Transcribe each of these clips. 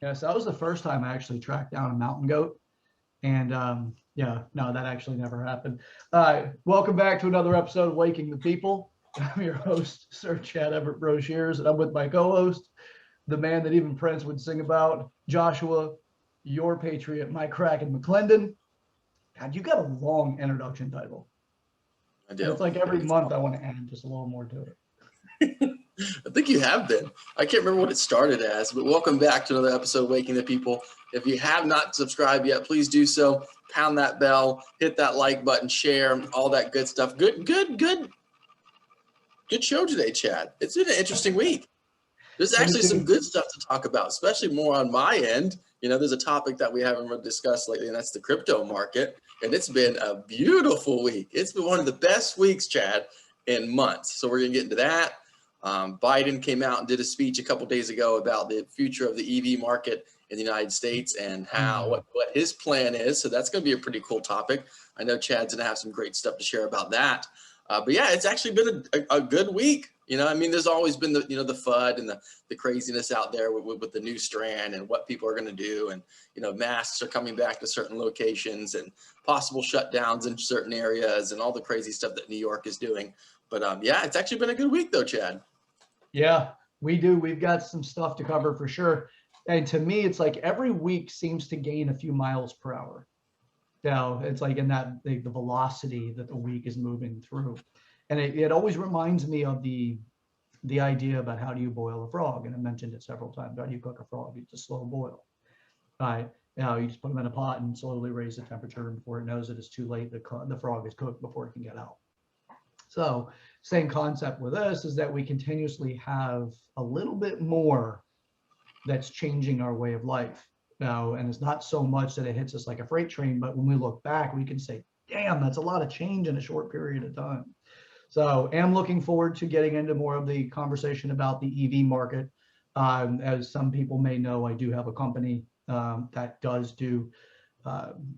Yeah, so that was the first time I actually tracked down a mountain goat. And yeah, no, that actually never happened. Welcome back to another episode of Waking the People. I'm your host, Sir Chad Everett Broshears, and I'm with my co-host, the man that even Prince would sing about, Joshua, your Patriot, Mike Kraken McClendon. God, you got a long introduction title. I do. And it's like every month I want to add just a little more to it. I think you have been. I can't remember what it started as, but welcome back to another episode of Waking the People. If you have not subscribed yet, please do so. Pound that bell, hit that like button, share, all that good stuff. Good show today, Chad. It's been an interesting week. There's actually some good stuff to talk about, especially more on my end. You know, there's a topic that we haven't discussed lately, and that's the crypto market. And it's been a beautiful week. It's been one of the best weeks, Chad, in months. So we're going to get into that. Biden came out and did a speech a couple days ago about the future of the EV market in the United States and how what his plan is. So that's going to be a pretty cool topic. I know Chad's going to have some great stuff to share about that. But yeah, it's actually been a good week. You know, I mean, there's always been the FUD and the craziness out there with the new strand and what people are going to do. And, you know, masks are coming back to certain locations and possible shutdowns in certain areas and all the crazy stuff that New York is doing. But yeah, it's actually been a good week though, Chad. Yeah, we do. We've got some stuff to cover for sure. And to me, it's like every week seems to gain a few miles per hour. Now, it's like in that the velocity that the week is moving through. And it always reminds me of the idea about how do you boil a frog? And I mentioned it several times. How do you cook a frog? It's a slow boil. Right? Now you just put them in a pot and slowly raise the temperature, and before it knows it, it's too late. The frog is cooked before it can get out. So same concept with us is that we continuously have a little bit more that's changing our way of life now. And it's not so much that it hits us like a freight train, but when we look back, we can say, damn, that's a lot of change in a short period of time. So I'm looking forward to getting into more of the conversation about the EV market. As some people may know, I do have a company that does do,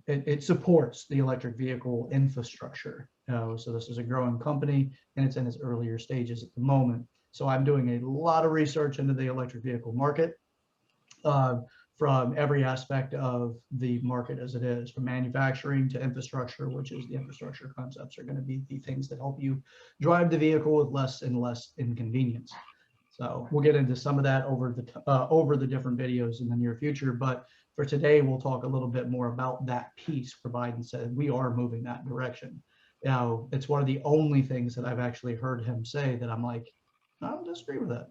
it supports the electric vehicle infrastructure. So this is a growing company and it's in its earlier stages at the moment. So I'm doing a lot of research into the electric vehicle market from every aspect of the market as it is, from manufacturing to infrastructure, which is the infrastructure concepts are going to be the things that help you drive the vehicle with less and less inconvenience. So we'll get into some of that over the different videos in the near future. But for today, we'll talk a little bit more about that piece, for Biden said we are moving that direction. Now, it's one of the only things that I've actually heard him say that I'm like, I don't disagree with that.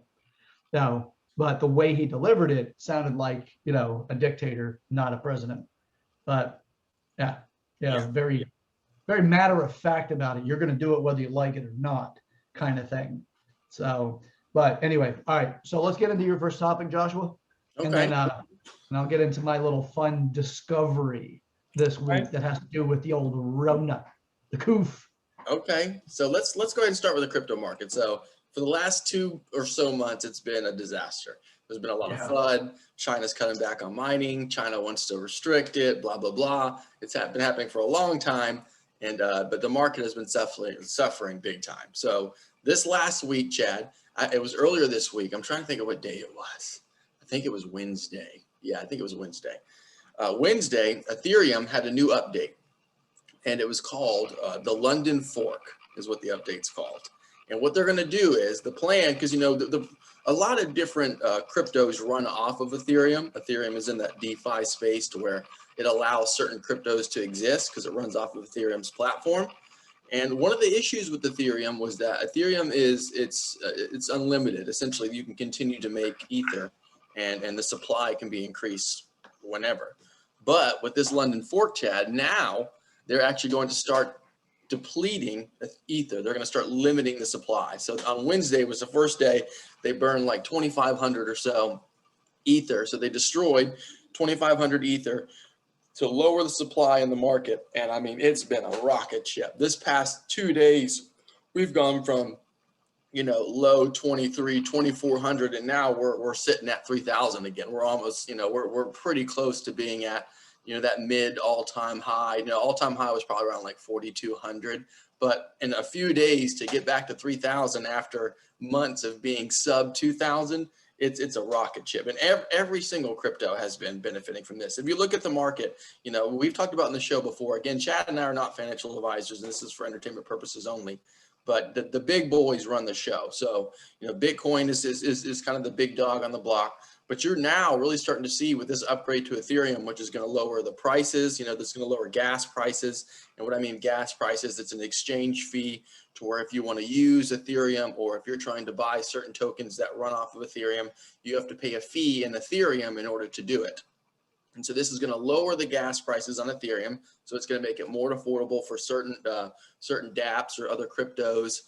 Now, but the way he delivered it sounded like, you know, a dictator, not a president. But yeah, very, very matter of fact about it. You're going to do it whether you like it or not, kind of thing. So, but anyway, all right. So let's get into your first topic, Joshua, and then and I'll get into my little fun discovery this week that has to do with the old Rona, the coof. Okay, so let's go ahead and start with the crypto market. So for the last 2 or so months, it's been a disaster. There's been a lot of FUD. China's cutting back on mining. China wants to restrict it, blah, blah, blah. It's been happening for a long time. And but the market has been suffering big time. So this last week, Chad, it was earlier this week. I'm trying to think of what day it was. I think it was Wednesday. Yeah, I think it was Wednesday. Wednesday, Ethereum had a new update. And it was called the London Fork is what the update's called. And what they're going to do is the plan, because, you know, a lot of different cryptos run off of Ethereum. Ethereum is in that DeFi space to where it allows certain cryptos to exist because it runs off of Ethereum's platform. And one of the issues with Ethereum was that Ethereum it's unlimited. Essentially, you can continue to make Ether and the supply can be increased whenever. But with this London Fork, Chad, now they're actually going to start depleting Ether. They're going to start limiting the supply. So on Wednesday was the first day they burned like 2,500 or so Ether. So they destroyed 2,500 Ether to lower the supply in the market. And I mean, it's been a rocket ship. This past 2 days, we've gone from, you know, low 2,400, and now we're sitting at 3,000 again. We're almost, you know, we're pretty close to being at, you know, that mid all-time high. You know, all-time high was probably around like 4,200. But in a few days to get back to 3,000 after months of being sub 2,000 it's a rocket ship, and every single crypto has been benefiting from this. If you look at the market, you know, we've talked about in the show before, again, Chad and I are not financial advisors, and this is for entertainment purposes only, but the big boys run the show. So, you know, Bitcoin is kind of the big dog on the block, but you're now really starting to see with this upgrade to Ethereum, which is going to lower the prices, you know, that's going to lower gas prices. And what I mean gas prices, it's an exchange fee to where if you want to use Ethereum, or if you're trying to buy certain tokens that run off of Ethereum, you have to pay a fee in Ethereum in order to do it. And so this is going to lower the gas prices on Ethereum. So it's going to make it more affordable for certain dApps or other cryptos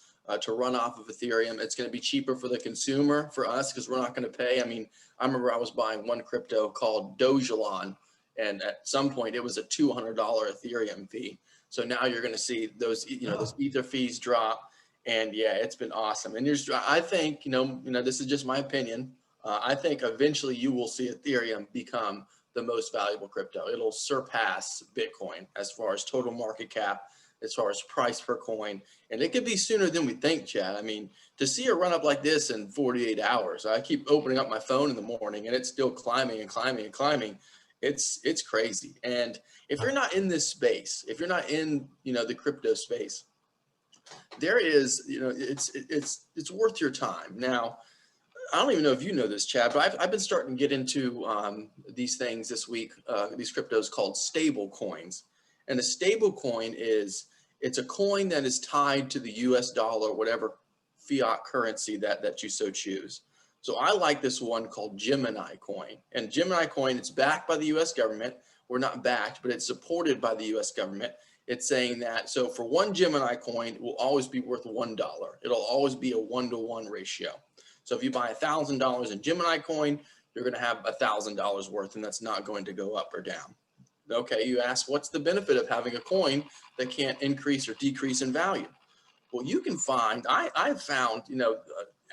to run off of Ethereum. It's going to be cheaper for the consumer, for us, because we're not going to pay. I mean, I remember I was buying one crypto called Dogelon, and at some point it was a $200 Ethereum fee. So now you're going to see those, you know, those Ether fees drop, and yeah, it's been awesome. And I think, you know, this is just my opinion. I think eventually you will see Ethereum become the most valuable crypto. It'll surpass Bitcoin as far as total market cap, as far as price per coin. And it could be sooner than we think, Chad. I mean, to see a run up like this in 48 hours, I keep opening up my phone in the morning and it's still climbing and climbing and climbing. It's crazy. And if you're not in this space, if you're not in, you know, the crypto space, there is, you know, it's worth your time. Now, I don't even know if you know this, Chad, but I've been starting to get into these things this week, these cryptos called stable coins. And a stable coin it's a coin that is tied to the US dollar, whatever fiat currency that you so choose. So I like this one called Gemini coin. And Gemini coin, it's backed by the US government. We're not backed, but it's supported by the US government. It's saying that, so for one Gemini coin, it will always be worth $1. It'll always be a 1-to-1 ratio. So if you buy $1,000 in Gemini coin, you're going to have $1,000 worth, and that's not going to go up or down. Okay, you ask, what's the benefit of having a coin that can't increase or decrease in value? Well, you can find, I've found, you know,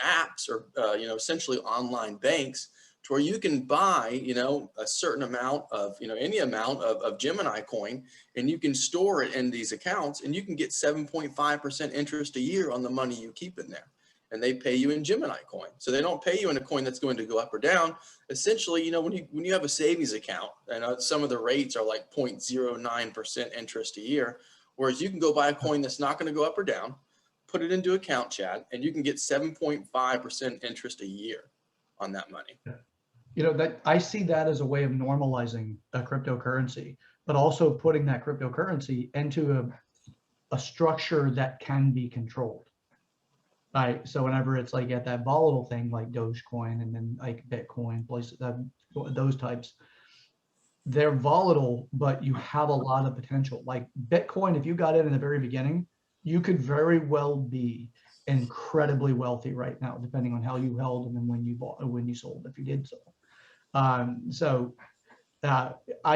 apps or, you know, essentially online banks to where you can buy, you know, a certain amount of, you know, any amount of Gemini coin, and you can store it in these accounts, and you can get 7.5% interest a year on the money you keep in there. And they pay you in Gemini coin. So they don't pay you in a coin that's going to go up or down. Essentially, you know, when you have a savings account, and some of the rates are like 0.09% interest a year, whereas you can go buy a coin that's not going to go up or down, put it into account, Chad, and you can get 7.5% interest a year on that money. You know, that I see that as a way of normalizing a cryptocurrency, but also putting that cryptocurrency into a structure that can be controlled. Right. So whenever it's like at that volatile thing like Dogecoin and then like Bitcoin, places those types, they're volatile, but you have a lot of potential. Like Bitcoin, if you got in the very beginning, you could very well be incredibly wealthy right now, depending on how you held and then when you bought or when you sold, if you did so. I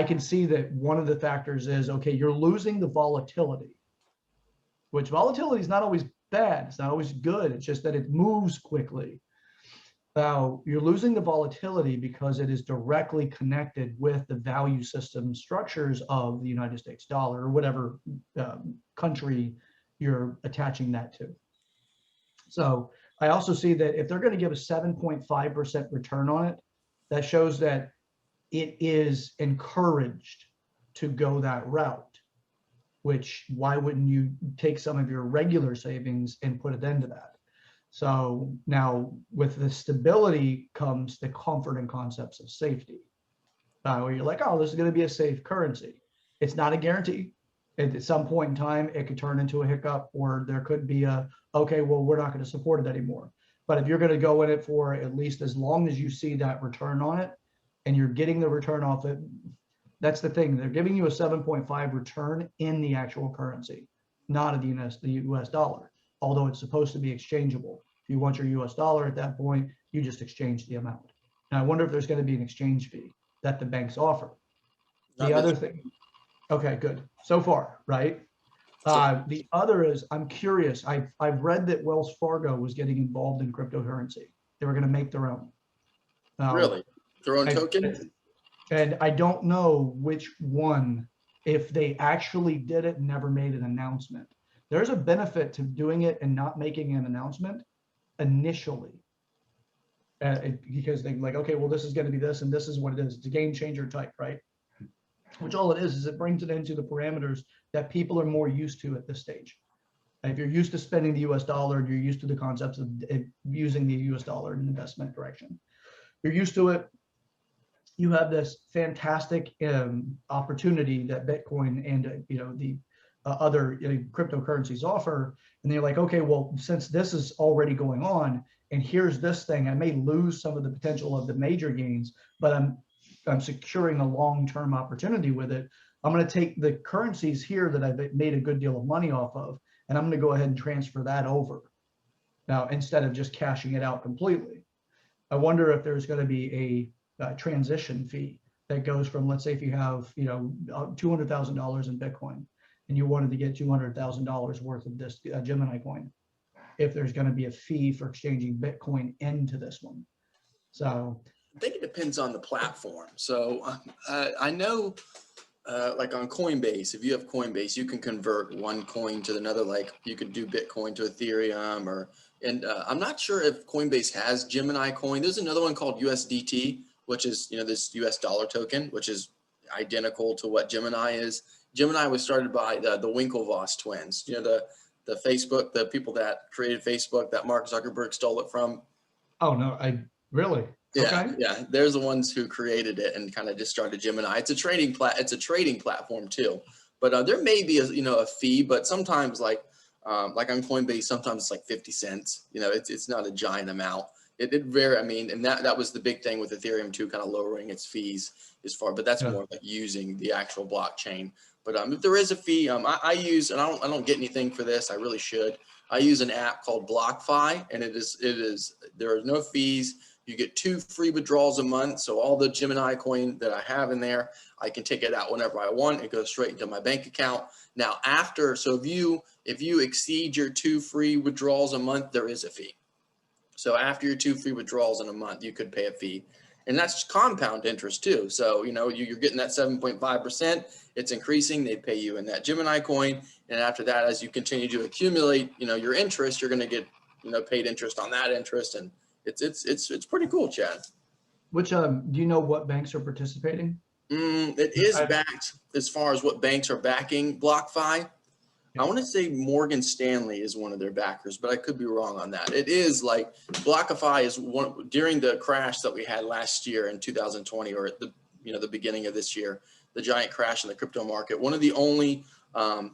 can see that one of the factors is, okay, you're losing the volatility, which volatility is not always bad. It's not always good. It's just that it moves quickly. Now, you're losing the volatility because it is directly connected with the value system structures of the United States dollar or whatever country you're attaching that to. So I also see that if they're going to give a 7.5% return on it, that shows that it is encouraged to go that route. Which, why wouldn't you take some of your regular savings and put it into that? So now with the stability comes the comfort and concepts of safety, where you're like, oh, this is going to be a safe currency. It's not a guarantee. At some point in time, it could turn into a hiccup, or there could be okay, well, we're not going to support it anymore. But if you're going to go in it for at least as long as you see that return on it, and you're getting the return off it, that's the thing. They're giving you a 7.5 return in the actual currency, not in the US dollar, although it's supposed to be exchangeable. If you want your US dollar at that point, you just exchange the amount. Now, I wonder if there's going to be an exchange fee that the banks offer. The other thing, okay, good. So far, right? The other is, I'm curious. I've read that Wells Fargo was getting involved in cryptocurrency. They were going to make their own. Really? Their own token? And I don't know which one, if they actually did it and never made an announcement. There's a benefit to doing it and not making an announcement initially. because they're like, okay, well, this is going to be this, and this is what it is. It's a game changer type, right? Which all it is it brings it into the parameters that people are more used to at this stage. If you're used to spending the US dollar, and you're used to the concepts of using the US dollar in investment direction, you're used to it. You have this fantastic opportunity that Bitcoin and the other cryptocurrencies offer, and they're like, okay, well, since this is already going on, and here's this thing, I may lose some of the potential of the major gains, but I'm securing a long-term opportunity with it. I'm going to take the currencies here that I've made a good deal of money off of, and I'm going to go ahead and transfer that over now instead of just cashing it out completely. I wonder if there's going to be a transition fee that goes from, let's say if you have $200,000 in Bitcoin and you wanted to get $200,000 worth of this Gemini coin, if there's going to be a fee for exchanging Bitcoin into this one. So I think it depends on the platform. So I know like on Coinbase, if you have Coinbase, you can convert one coin to another. Like you could do Bitcoin to Ethereum, and I'm not sure if Coinbase has Gemini coin. There's another one called USDT, which is this US dollar token, which is identical to what Gemini is. Gemini was started by the Winklevoss twins. The Facebook, the people that created Facebook that Mark Zuckerberg stole it from. Oh no, I really. Yeah, okay. yeah. They're the ones who created it and kind of just started Gemini. It's a trading platform too. But there may be a fee, but sometimes like on Coinbase, sometimes it's like 50 cents. It's not a giant amount. It very, and that was the big thing with Ethereum too, kind of lowering its fees as far. But that's more like using the actual blockchain. But if there is a fee, I use, and I don't get anything for this. I really should. I use an app called BlockFi, and there are no fees. You get 2 free withdrawals a month. So all the Gemini coin that I have in there, I can take it out whenever I want. It goes straight into my bank account. Now if you exceed your 2 free withdrawals a month, there is a fee. So after your 2 free withdrawals in a month, you could pay a fee. And that's compound interest too. So, you're getting that 7.5%, it's increasing, they pay you in that Gemini coin. And after that, as you continue to accumulate, your interest, you're going to get, paid interest on that interest. And it's pretty cool, Chad. Which, do you know what banks are participating? It is backed as far as what banks are backing BlockFi. I want to say Morgan Stanley is one of their backers, but I could be wrong on that. It is like BlockFi is one during the crash that we had last year in 2020, or at the beginning of this year, the giant crash in the crypto market. One of the only,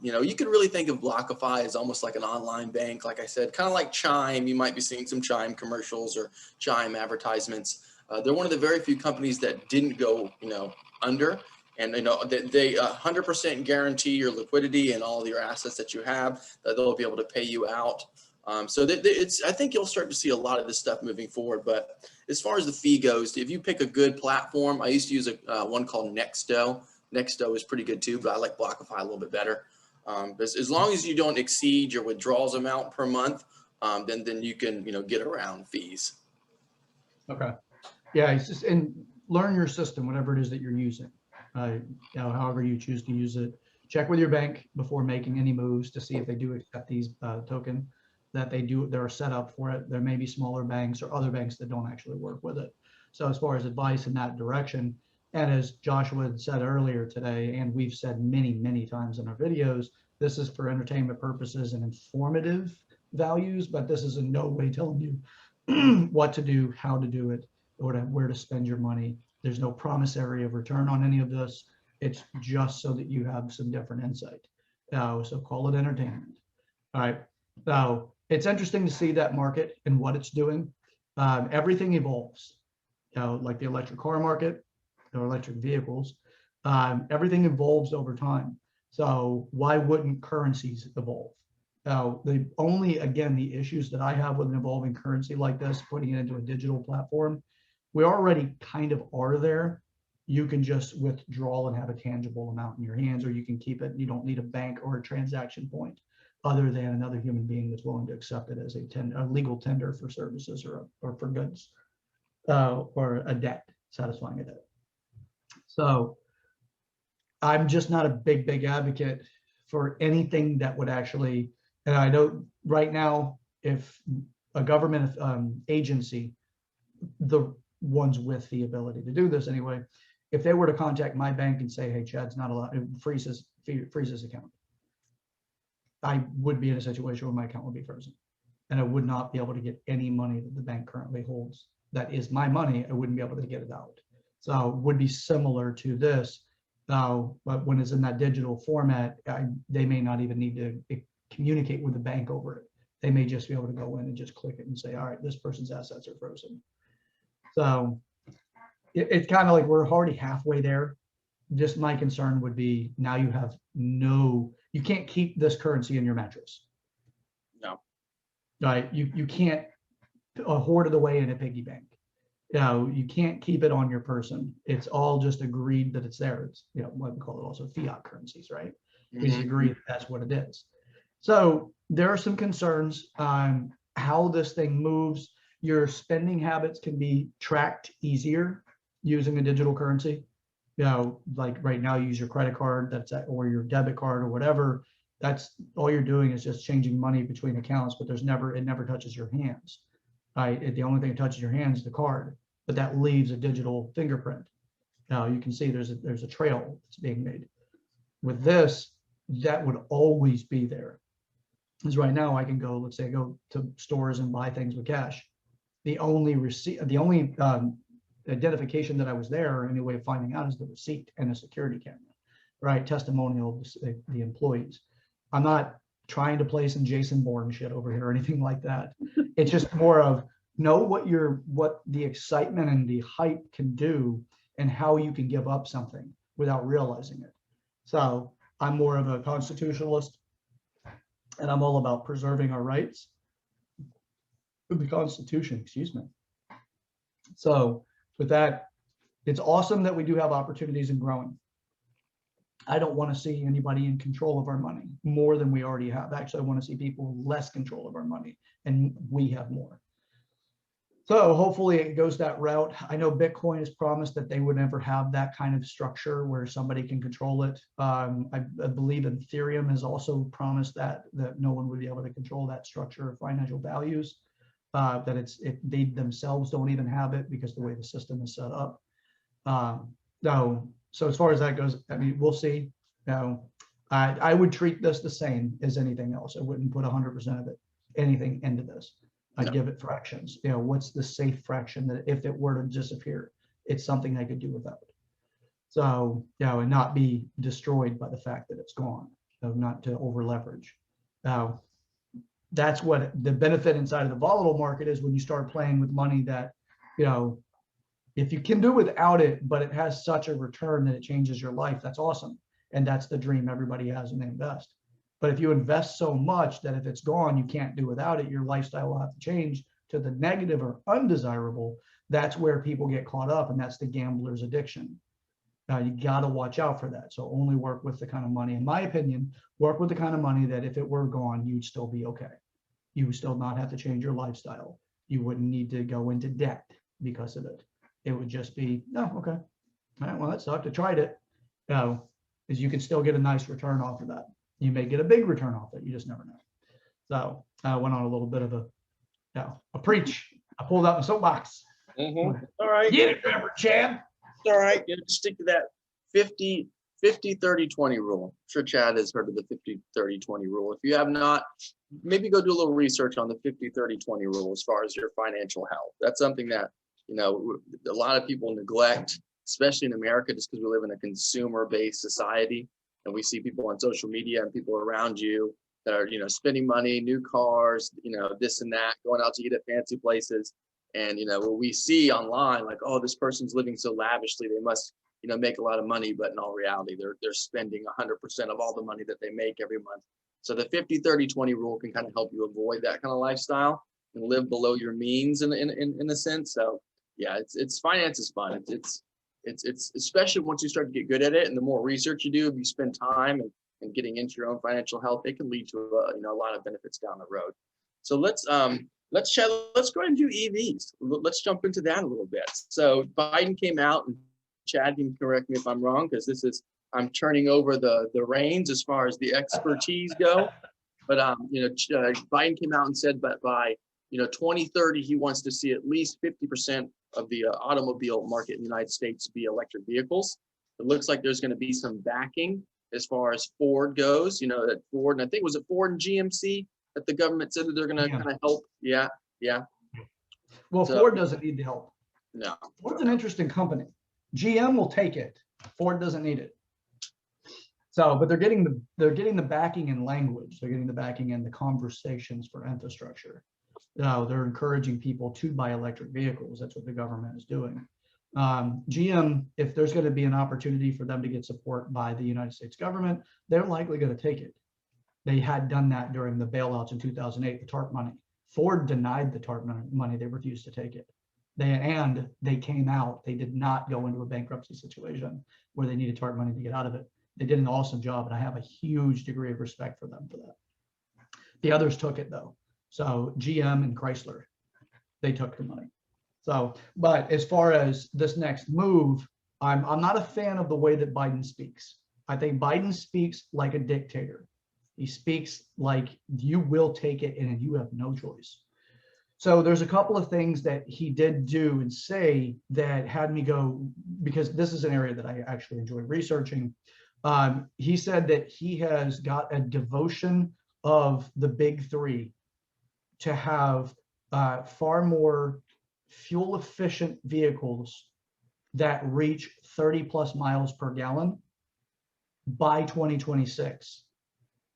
you could really think of BlockFi as almost like an online bank. Like I said, kind of like Chime. You might be seeing some Chime commercials or Chime advertisements. They're one of the very few companies that didn't go, under. And they 100% guarantee your liquidity and all of your assets that you have, that they'll be able to pay you out. So I think you'll start to see a lot of this stuff moving forward. But as far as the fee goes, if you pick a good platform, I used to use one called Nexto. Nexto is pretty good too, but I like BlockFi a little bit better. As long as you don't exceed your withdrawals amount per month, then you can get around fees. Okay. Yeah, it's just, and learn your system, whatever it is that you're using. However you choose to use it. Check with your bank before making any moves to see if they do accept these token, that they're set up for it. There may be smaller banks or other banks that don't actually work with it. So as far as advice in that direction, and as Joshua had said earlier today, and we've said many, many times in our videos, this is for entertainment purposes and informative values, but this is in no way telling you what to do, how to do it, or where to spend your money. There's no promissory of return on any of this. It's just so that you have some different insight. So call it entertainment. All right. So it's interesting to see that market and what it's doing. Everything evolves. Like the electric car market or electric vehicles, everything evolves over time. So why wouldn't currencies evolve? The issues that I have with an evolving currency like this, putting it into a digital platform, we already kind of are there. You can just withdraw and have a tangible amount in your hands, or you can keep it. You don't need a bank or a transaction point other than another human being that's willing to accept it as a legal tender for services or for goods, or a debt, satisfying a debt. So I'm just not a big advocate for anything that would actually, and I know right now, if a government agency the ones with the ability to do this anyway, if they were to contact my bank and say, hey, Chad's not allowed, freeze his account, I would be in a situation where my account would be frozen. And I would not be able to get any money that the bank currently holds. That is my money. I wouldn't be able to get it out. So it would be similar to this. Now, but when it's in that digital format, they may not even need to communicate with the bank over it. They may just be able to go in and just click it and say, all right, this person's assets are frozen. So it's kind of like we're already halfway there. Just my concern would be now you have you can't keep this currency in your mattress. No. Right? You can't hoard it away in a piggy bank. You can't keep it on your person. It's all just agreed that it's there. It's, what we call it also fiat currencies, right? We just agree that that's what it is. So there are some concerns on how this thing moves. Your spending habits can be tracked easier using a digital currency. Like right now, you use your credit card, or your debit card or whatever. That's all you're doing is just changing money between accounts, but it never touches your hands. Right? The only thing that touches your hands is the card, but that leaves a digital fingerprint. Now you can see there's a trail that's being made. With this, that would always be there. Because right now I can go, let's say I go to stores and buy things with cash. The only receipt, the only identification that I was there, any way of finding out, is the receipt and the security camera, right? Testimonial of the employees. I'm not trying to play some Jason Bourne shit over here or anything like that. It's just more of know what the excitement and the hype can do and how you can give up something without realizing it. So I'm more of a constitutionalist, and I'm all about preserving our rights with the Constitution, excuse me. So with that, it's awesome that we do have opportunities in growing. I don't want to see anybody in control of our money more than we already have. Actually, I want to see people with less control of our money, and we have more. So hopefully it goes that route. I know Bitcoin has promised that they would never have that kind of structure where somebody can control it. I believe Ethereum has also promised that no one would be able to control that structure of financial values. That they themselves don't even have it because the way the system is set up. So as far as that goes, I mean, we'll see. I would treat this the same as anything else. I wouldn't put 100% of anything into this. I'd give it fractions. What's the safe fraction that if it were to disappear, it's something I could do without. So, and not be destroyed by the fact that it's gone. Not to over leverage. That's what the benefit inside of the volatile market is when you start playing with money that, if you can do without it, but it has such a return that it changes your life, that's awesome. And that's the dream everybody has when they invest. But if you invest so much that if it's gone, you can't do without it, your lifestyle will have to change to the negative or undesirable. That's where people get caught up, and that's the gambler's addiction. You got to watch out for that. So only work with the kind of money, in my opinion, work with the kind of money that if it were gone, you'd still be okay. You would still not have to change your lifestyle. You wouldn't need to go into debt because of it. It would just be, no, okay. All right, well, that sucked. I tried it. Because you can still get a nice return off of that. You may get a big return off it. You just never know. So I went on a little bit of a preach. I pulled out my soapbox. All right. Get it, Reverend Chad. All right. Stick to that 50, 30, 20 rule. I'm sure Chad has heard of the 50, 30, 20 rule. If you have not, maybe go do a little research on the 50, 30, 20 rule as far as your financial health. That's something that, a lot of people neglect, especially in America, just because we live in a consumer-based society. And we see people on social media and people around you that are, spending money, new cars, this and that, going out to eat at fancy places. And, what we see online, like, oh, this person's living so lavishly, they must, make a lot of money. But in all reality, they're spending 100% of all the money that they make every month. So the 50, 30, 20 rule can kind of help you avoid that kind of lifestyle and live below your means in a sense. So yeah, it's finance is fun. It's especially once you start to get good at it, and the more research you do, if you spend time and getting into your own financial health, it can lead to a lot of benefits down the road. So let's go ahead and do EVs. Let's jump into that a little bit. So Biden came out, and Chad can correct me if I'm wrong, because I'm turning over the reins as far as the expertise go. But Biden came out and said that by 2030, he wants to see at least 50% of the automobile market in the United States be electric vehicles. It looks like there's going to be some backing as far as Ford goes, that Ford, and I think was it Ford and GMC that the government said that they're going to kind of help. Yeah. Well, So, Ford doesn't need the help. No. Ford's an interesting company. GM will take it. Ford doesn't need it. So, but they're getting the backing in language. They're getting the backing in the conversations for infrastructure. They're encouraging people to buy electric vehicles. That's what the government is doing. GM, if there's going to be an opportunity for them to get support by the United States government, they're likely going to take it. They had done that during the bailouts in 2008, the TARP money. Ford denied the TARP money. They refused to take it. They came out. They did not go into a bankruptcy situation where they needed TARP money to get out of it. They did an awesome job, and I have a huge degree of respect for them for that. The others took it though. So GM and Chrysler, they took the money. So, but as far as this next move, I'm not a fan of the way that Biden speaks. I think Biden speaks like a dictator. He speaks like you will take it and you have no choice. So there's a couple of things that he did do and say that had me go, because this is an area that I actually enjoy researching. He said that he has got a devotion of the big three to have far more fuel efficient vehicles that reach 30 plus miles per gallon by 2026.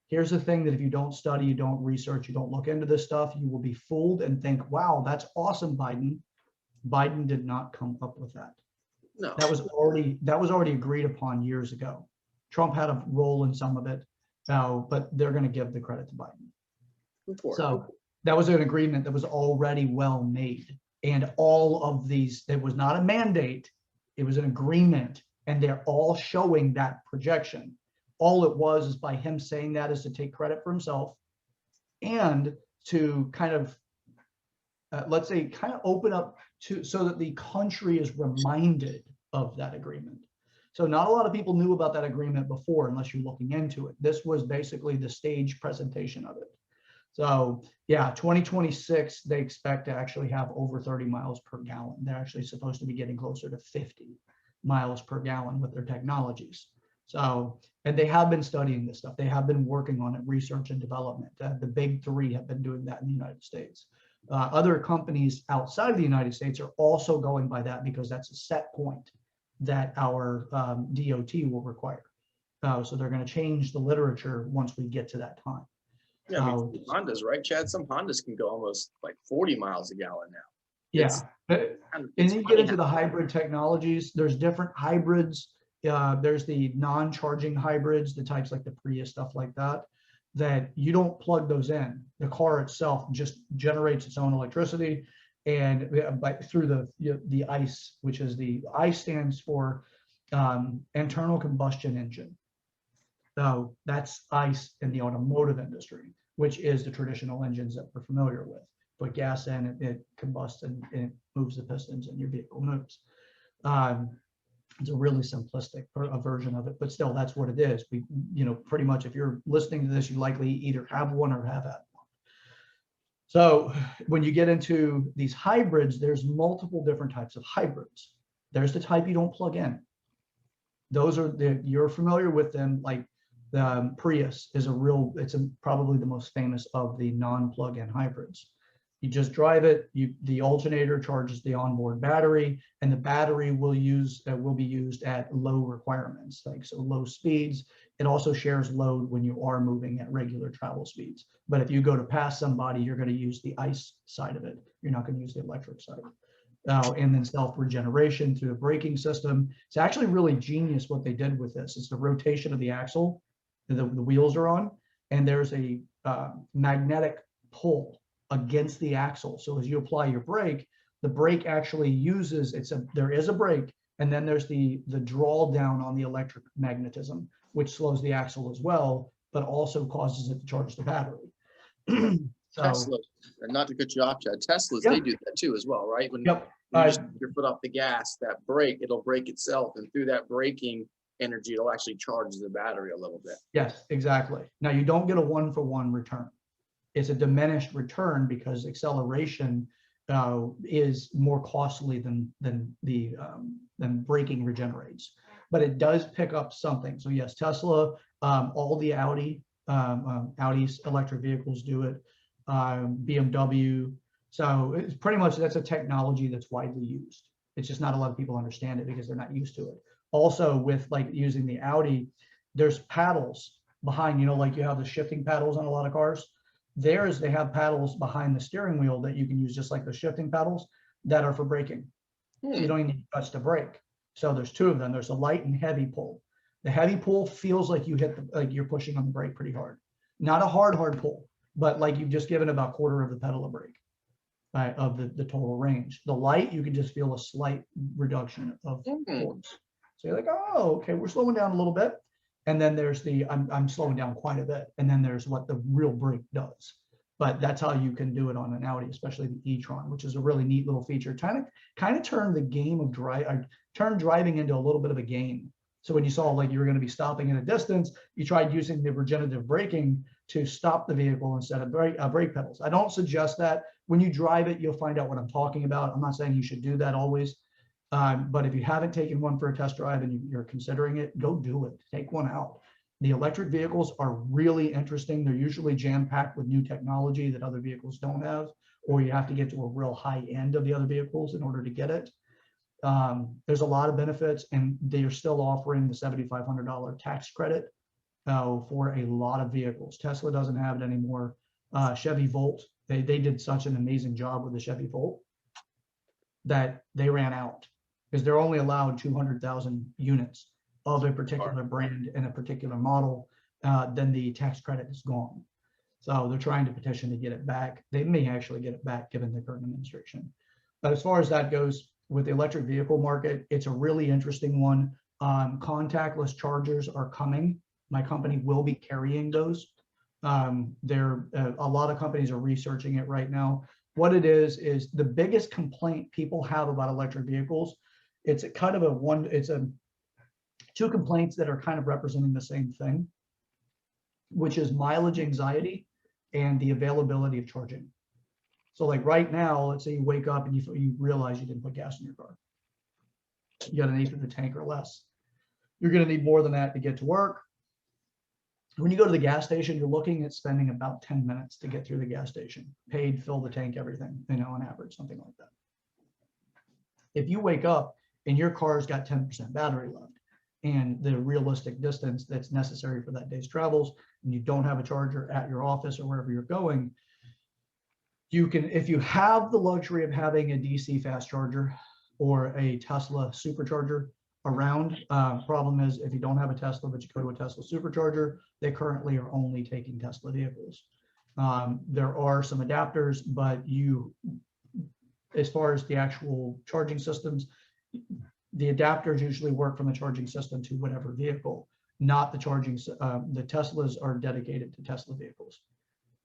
Here's the thing that if you don't study, you don't research, you don't look into this stuff, you will be fooled and think, wow, that's awesome, Biden. Biden did not come up with that. No. That was already agreed upon years ago. Trump had a role in some of it, but they're going to give the credit to Biden. So that was an agreement that was already well made. And all of these, it was not a mandate, it was an agreement, and they're all showing that projection. All it was is by him saying that is to take credit for himself and to kind of, let's say, kind of open up to so that the country is reminded of that agreement. So not a lot of people knew about that agreement before, unless you're looking into it. This was basically the stage presentation of it. So yeah, 2026, they expect to actually have over 30 miles per gallon. They're actually supposed to be getting closer to 50 miles per gallon with their technologies. So, and they have been studying this stuff. They have been working on it, research and development. The big three have been doing that in the United States. Other companies outside of the United States are also going by that because that's a set point that our DOT will require. So they're going to change the literature once we get to that time. Yeah, I mean, Hondas, right, Chad? Some Hondas can go almost like 40 miles a gallon now. Yeah, and then you get into the hybrid technologies. There's different hybrids. There's the non-charging hybrids, the types like the Prius, stuff like that, that you don't plug those in. The car itself just generates its own electricity, and through the ICE, which is the ICE stands for internal combustion engine. So that's ICE in the automotive industry, which is the traditional engines that we're familiar with. Put gas in, it combusts and it moves the pistons and your vehicle moves. It's a really simplistic version of it, but still that's what it is. We, pretty much if you're listening to this, you likely either have one or have had one. So when you get into these hybrids, there's multiple different types of hybrids. There's the type you don't plug in. Those are you're familiar with them, like the Prius is probably the most famous of the non-plug-in hybrids. You just drive it, the alternator charges the onboard battery, and the battery will be used at low requirements, like so low speeds. It also shares load when you are moving at regular travel speeds. But if you go to pass somebody, you're going to use the ICE side of it. You're not going to use the electric side. And then self-regeneration through the braking system. It's actually really genius what they did with this. It's the rotation of the axle the wheels are on, and there's a magnetic pull against the axle. So as you apply your brake, the brake actually uses, there is a brake, and then there's the draw down on the electric magnetism, which slows the axle as well, but also causes it to charge the battery. Tesla, and not to cut you off, Chad, Teslas, they do that too as well, right? When Yep. you just put your foot off the gas, that brake, it'll brake itself, and through that braking energy, it'll actually charge the battery a little bit. Yes, exactly. Now you don't get a one-for-one return. it's a diminished return because acceleration is more costly than braking regenerates. But it does pick up something. So yes, Tesla, all the Audi's electric vehicles do it, BMW. So it's pretty much, that's a technology that's widely used. It's just not a lot of people understand it because they're not used to it. Also with like using the Audi, there's paddles behind, like you have the shifting paddles on a lot of cars. Theirs, they have paddles behind the steering wheel that you can use just like the shifting paddles that are for braking. So you don't even need to touch the brake. So there's two of them. There's a light and heavy pull. The heavy pull feels like you hit like you're pushing on the brake pretty hard. Not a hard pull, but like you've just given about a quarter of the pedal a brake of the total range. The light, you can just feel a slight reduction of force. So you're like, oh, okay, we're slowing down a little bit. And then there's the, I'm slowing down quite a bit. And then there's what the real brake does. But that's how you can do it on an Audi, especially the e-tron, which is a really neat little feature. Kind of turned the game of turned driving into a little bit of a game. So when you saw like you were going to be stopping at a distance, you tried using the regenerative braking to stop the vehicle instead of brake pedals. I don't suggest that. When you drive it, you'll find out what I'm talking about. I'm not saying you should do that always. But if you haven't taken one for a test drive and you're considering it, go do it. Take one out. The electric vehicles are really interesting. They're usually jam-packed with new technology that other vehicles don't have, or you have to get to a real high end of the other vehicles in order to get it. There's a lot of benefits, and they are still offering the $7,500 tax credit for a lot of vehicles. Tesla doesn't have it anymore. Chevy Volt, they did such an amazing job with the Chevy Volt that they ran out because they're only allowed 200,000 units of a particular brand and a particular model. Then the tax credit is gone. So they're trying to petition to get it back. They may actually get it back given the current administration. But as far as that goes, with the electric vehicle market, it's a really interesting one. Contactless chargers are coming. My company will be carrying those. A lot of companies are researching it right now. What it is the biggest complaint people have about electric vehicles. It's a kind of two complaints that are kind of representing the same thing, which is mileage anxiety and the availability of charging. So like right now, let's say you wake up and you realize you didn't put gas in your car. You got an eighth of the tank or less. You're going to need more than that to get to work. When you go to the gas station, you're looking at spending about 10 minutes to get through the gas station, paid, fill the tank, everything, on average, something like that. If you wake up and your car's got 10% battery left and the realistic distance that's necessary for that day's travels, and you don't have a charger at your office or wherever you're going, you can, if you have the luxury of having a DC fast charger or a Tesla supercharger around, problem is if you don't have a Tesla, but you go to a Tesla supercharger, they currently are only taking Tesla vehicles. There are some adapters, but as far as the actual charging systems, the adapters usually work from the charging system to whatever vehicle, not the charging. The Teslas are dedicated to Tesla vehicles.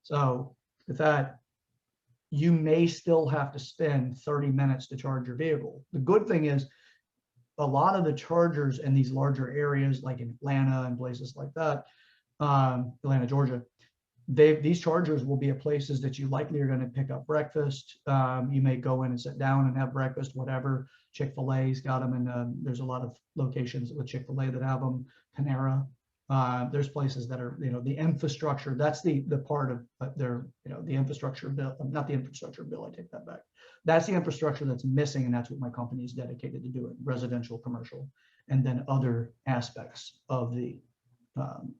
So with that, you may still have to spend 30 minutes to charge your vehicle. The good thing is a lot of the chargers in these larger areas, like in Atlanta and places like that, Atlanta, Georgia, these chargers will be at places that you likely are going to pick up breakfast. You may go in and sit down and have breakfast, whatever. Chick-fil-A's got them, and there's a lot of locations with Chick-fil-A that have them. Panera. There's places that are, the infrastructure. That's the part of their, the infrastructure bill. Not the infrastructure bill. I take that back. That's the infrastructure that's missing, and that's what my company is dedicated to doing: residential, commercial, and then other aspects of the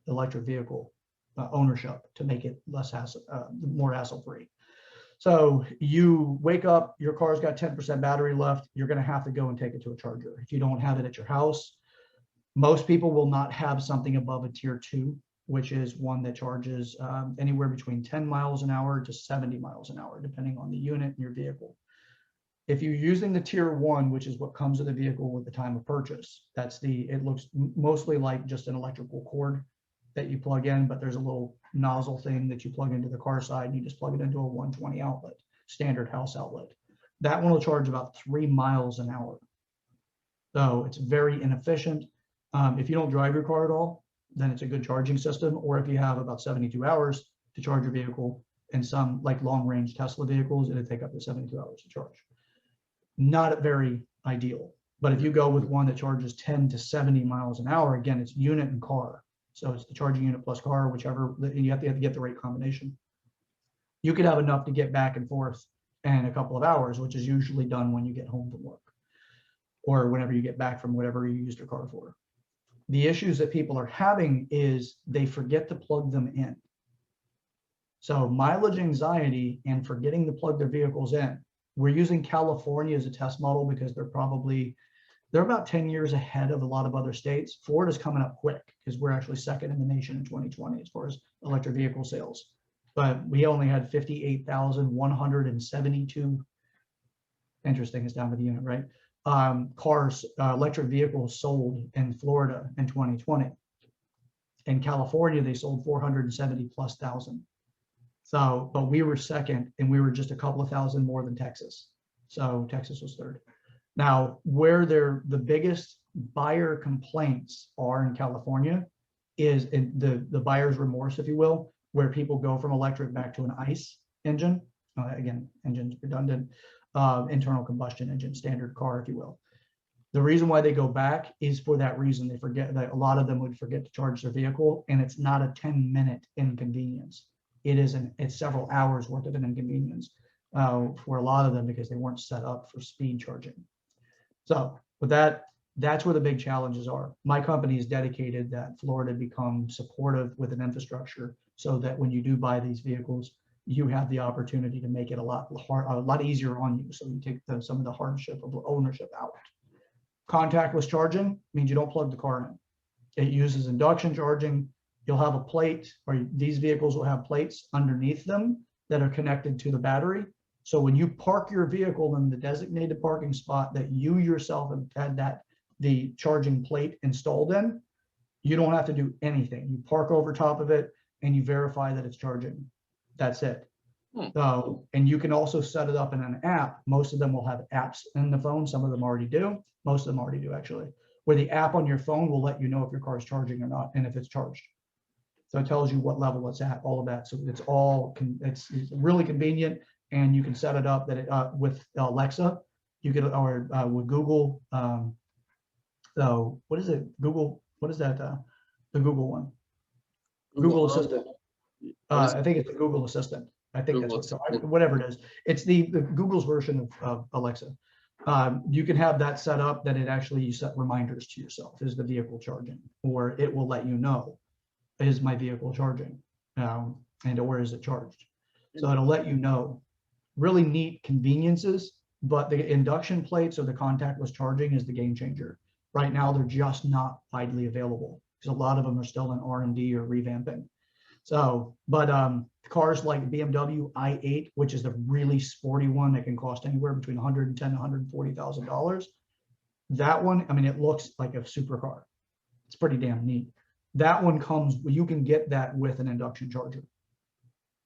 electric vehicle ownership to make it less more hassle-free. So you wake up, your car's got 10% battery left. You're going to have to go and take it to a charger. If you don't have it at your house, most people will not have something above a tier 2, which is one that charges anywhere between 10 miles an hour to 70 miles an hour, depending on the unit and your vehicle. If you're using the tier 1, which is what comes with the vehicle with the time of purchase, it looks mostly like just an electrical cord that you plug in, but there's a little nozzle thing that you plug into the car side, and you just plug it into a 120 outlet, standard house outlet. That one will charge about 3 miles an hour. So it's very inefficient. If you don't drive your car at all, then it's a good charging system. Or if you have about 72 hours to charge your vehicle, and some like long range Tesla vehicles, it'd take up to 72 hours to charge. Not very ideal. But if you go with one that charges 10 to 70 miles an hour, again, it's unit and car. So it's the charging unit plus car, whichever, and you have to get the right combination. You could have enough to get back and forth in a couple of hours, which is usually done when you get home from work or whenever you get back from whatever you used your car for. The issues that people are having is they forget to plug them in. So mileage anxiety and forgetting to plug their vehicles in. We're using California as a test model because they're about 10 years ahead of a lot of other states. Florida's coming up quick because we're actually second in the nation in 2020 as far as electric vehicle sales. But we only had 58,172, interesting, it's down to the unit, right? Cars, electric vehicles sold in Florida in 2020. In California, they sold 470 plus thousand. So, but we were second, and we were just a couple of thousand more than Texas. So Texas was third. Now, where the biggest buyer complaints are in California is in the buyer's remorse, if you will, where people go from electric back to an ICE engine. Again, engine's redundant, internal combustion engine, standard car, if you will. The reason why they go back is for that reason. They forget that a lot of them would forget to charge their vehicle, and it's not a 10-minute inconvenience. It's several hours worth of an inconvenience for a lot of them because they weren't set up for speed charging. So with that's where the big challenges are. My company is dedicated that Florida become supportive with an infrastructure so that when you do buy these vehicles, you have the opportunity to make it a lot easier on you. So you take some of the hardship of ownership out. Contactless charging means you don't plug the car in. It uses induction charging. You'll have a plate, or these vehicles will have plates underneath them that are connected to the battery. So when you park your vehicle in the designated parking spot that you yourself have had the charging plate installed in, you don't have to do anything. You park over top of it and you verify that it's charging. That's it. So, and you can also set it up in an app. Most of them will have apps in the phone. Some of them already do. Most of them already do, actually, where the app on your phone will let you know if your car is charging or not and if it's charged. So it tells you what level it's at, all of that. So it's really convenient, and you can set it up that with Alexa, you could, or with Google. So what is it? Google, what is that? The Google one, Google Assistant. I think it's the Google Assistant. I think Google, that's whatever it is. It's the Google's version of Alexa. You can have that set up that it actually, you set reminders to yourself. Is the vehicle charging? Or it will let you know, is my vehicle charging? And or is it charged? So it'll let you know. Really neat conveniences, but the induction plates or the contactless charging is the game changer. Right now, they're just not widely available because a lot of them are still in R&D or revamping. So, but cars like BMW i8, which is the really sporty one that can cost anywhere between $110,000 and $140,000. That one, I mean, it looks like a supercar. It's pretty damn neat. That one comes, you can get that with an induction charger.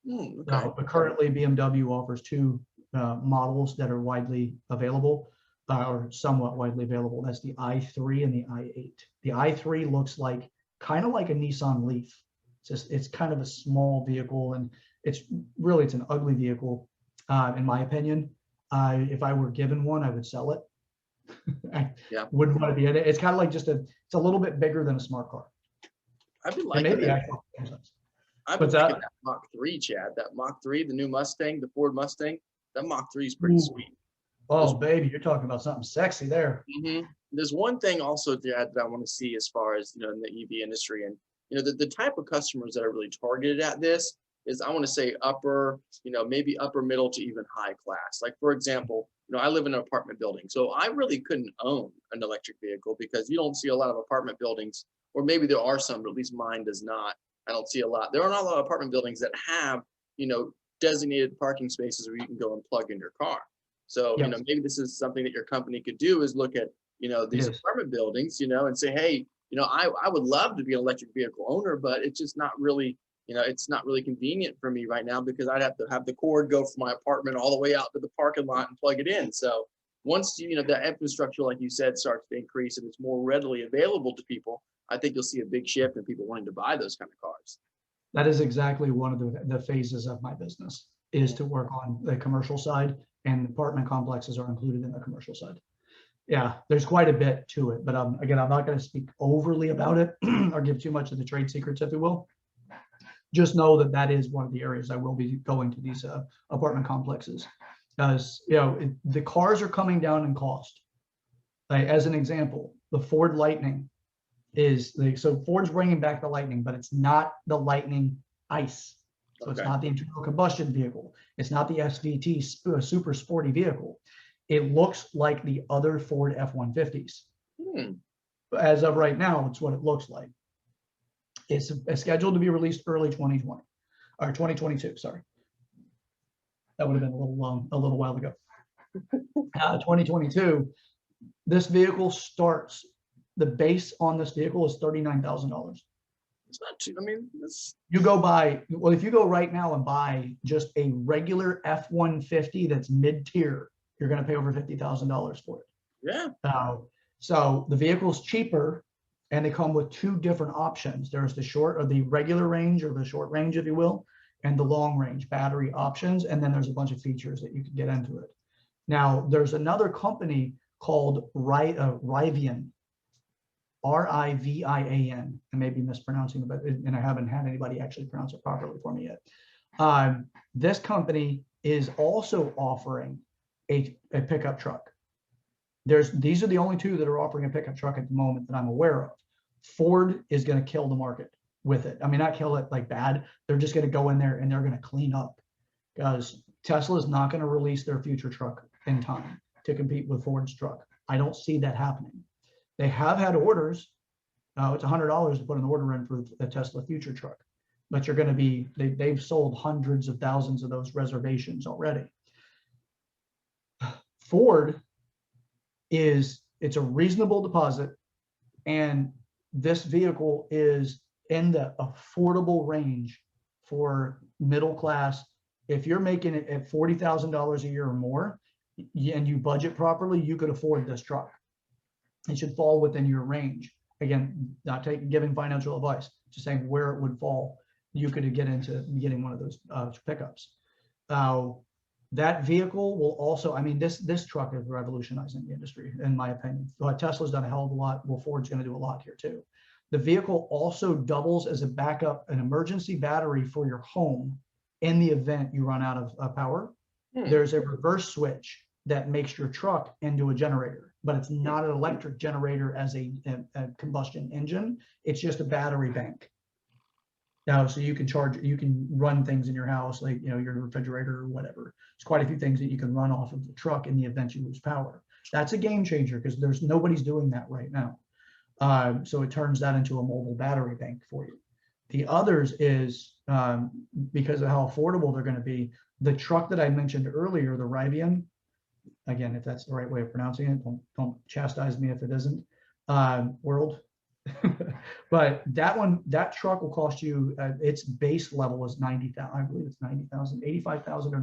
Okay. But currently BMW offers two models that are widely available, or somewhat widely available. That's the i3 and the i8. The i3 looks like kind of like a Nissan Leaf. It's kind of a small vehicle, and it's an ugly vehicle, in my opinion. If I were given one, I would sell it. I wouldn't want to be in it. It's kind of like it's a little bit bigger than a smart car. I've been liking that. I've been liking that Mach 3, Chad. That Mach 3, the new Mustang, the Ford Mustang. That Mach 3 is pretty sweet. Oh, baby, you're talking about something sexy there. There's one thing also, Chad, that I want to see as far as, in the EV industry, and the type of customers that are really targeted at this is, I want to say upper, maybe upper middle to even high class. Like, for example, I live in an apartment building, so I really couldn't own an electric vehicle because you don't see a lot of apartment buildings, or maybe there are some, but at least mine does not. I don't see a lot. There are not a lot of apartment buildings that have, designated parking spaces where you can go and plug in your car. So, maybe this is something that your company could do, is look at, these apartment buildings, and say, hey, I would love to be an electric vehicle owner, but it's just not really, it's not really convenient for me right now because I'd have to have the cord go from my apartment all the way out to the parking lot and plug it in. So once, the infrastructure, like you said, starts to increase and it's more readily available to people, I think you'll see a big shift in people wanting to buy those kind of cars. That is exactly one of the phases of my business, is to work on the commercial side, and apartment complexes are included in the commercial side. Yeah, there's quite a bit to it, but again, I'm not going to speak overly about it or give too much of the trade secrets, if you will. Just know that that is one of the areas I will be going to, these apartment complexes, because the cars are coming down in cost. Like, as an example, the Ford Lightning so Ford's bringing back the Lightning, but it's not the Lightning ICE. So it's not the internal combustion vehicle. It's not the SVT super sporty vehicle. It looks like the other Ford F-150s. As of right now, it's what it looks like. It's scheduled to be released early 2020 or 2022. Sorry, that would have been a little while ago. 2022. This vehicle starts. The base on this vehicle is $39,000. It's not too. I mean, you go buy. Well, if you go right now and buy just a regular F-150 that's mid-tier, you're going to pay over $50,000 for it. Yeah. So the vehicle's cheaper, and they come with two different options. There's the short or the regular range, or the short range, if you will, and the long range battery options. And then there's a bunch of features that you can get into it. Now, there's another company called Rivian, Rivian. I may be mispronouncing it, but and I haven't had anybody actually pronounce it properly for me yet. This company is also offering a pickup truck. These are the only two that are offering a pickup truck at the moment that I'm aware of. Ford is going to kill the market with it. I mean, not kill it like bad. They're just going to go in there and they're going to clean up, because Tesla is not going to release their future truck in time to compete with Ford's truck. I don't see that happening. They have had orders. It's $100 to put an order in for the Tesla future truck, but you're going to be, they've sold hundreds of thousands of those reservations already. Ford it's a reasonable deposit, and this vehicle is in the affordable range for middle class. If you're making it at $40,000 a year or more, and you budget properly, you could afford this truck. It should fall within your range. Again, not giving financial advice, just saying where it would fall. You could get into getting one of those pickups. That vehicle will also, I mean, this truck is revolutionizing the industry, in my opinion. Tesla's done a hell of a lot. Well, Ford's going to do a lot here too. The vehicle also doubles as a backup, an emergency battery for your home in the event you run out of power. There's a reverse switch that makes your truck into a generator, but it's not an electric generator as a combustion engine. It's just a battery bank. Now, so you can run things in your house, like, your refrigerator or whatever. There's quite a few things that you can run off of the truck in the event you lose power. That's a game changer, because nobody's doing that right now. So it turns that into a mobile battery bank for you. The others is, because of how affordable they're going to be, the truck that I mentioned earlier, the Rivian, again, if that's the right way of pronouncing it, don't chastise me if it isn't, world. But that truck will cost you, its base level is $90,000. I believe it's $90,000, $85,000 or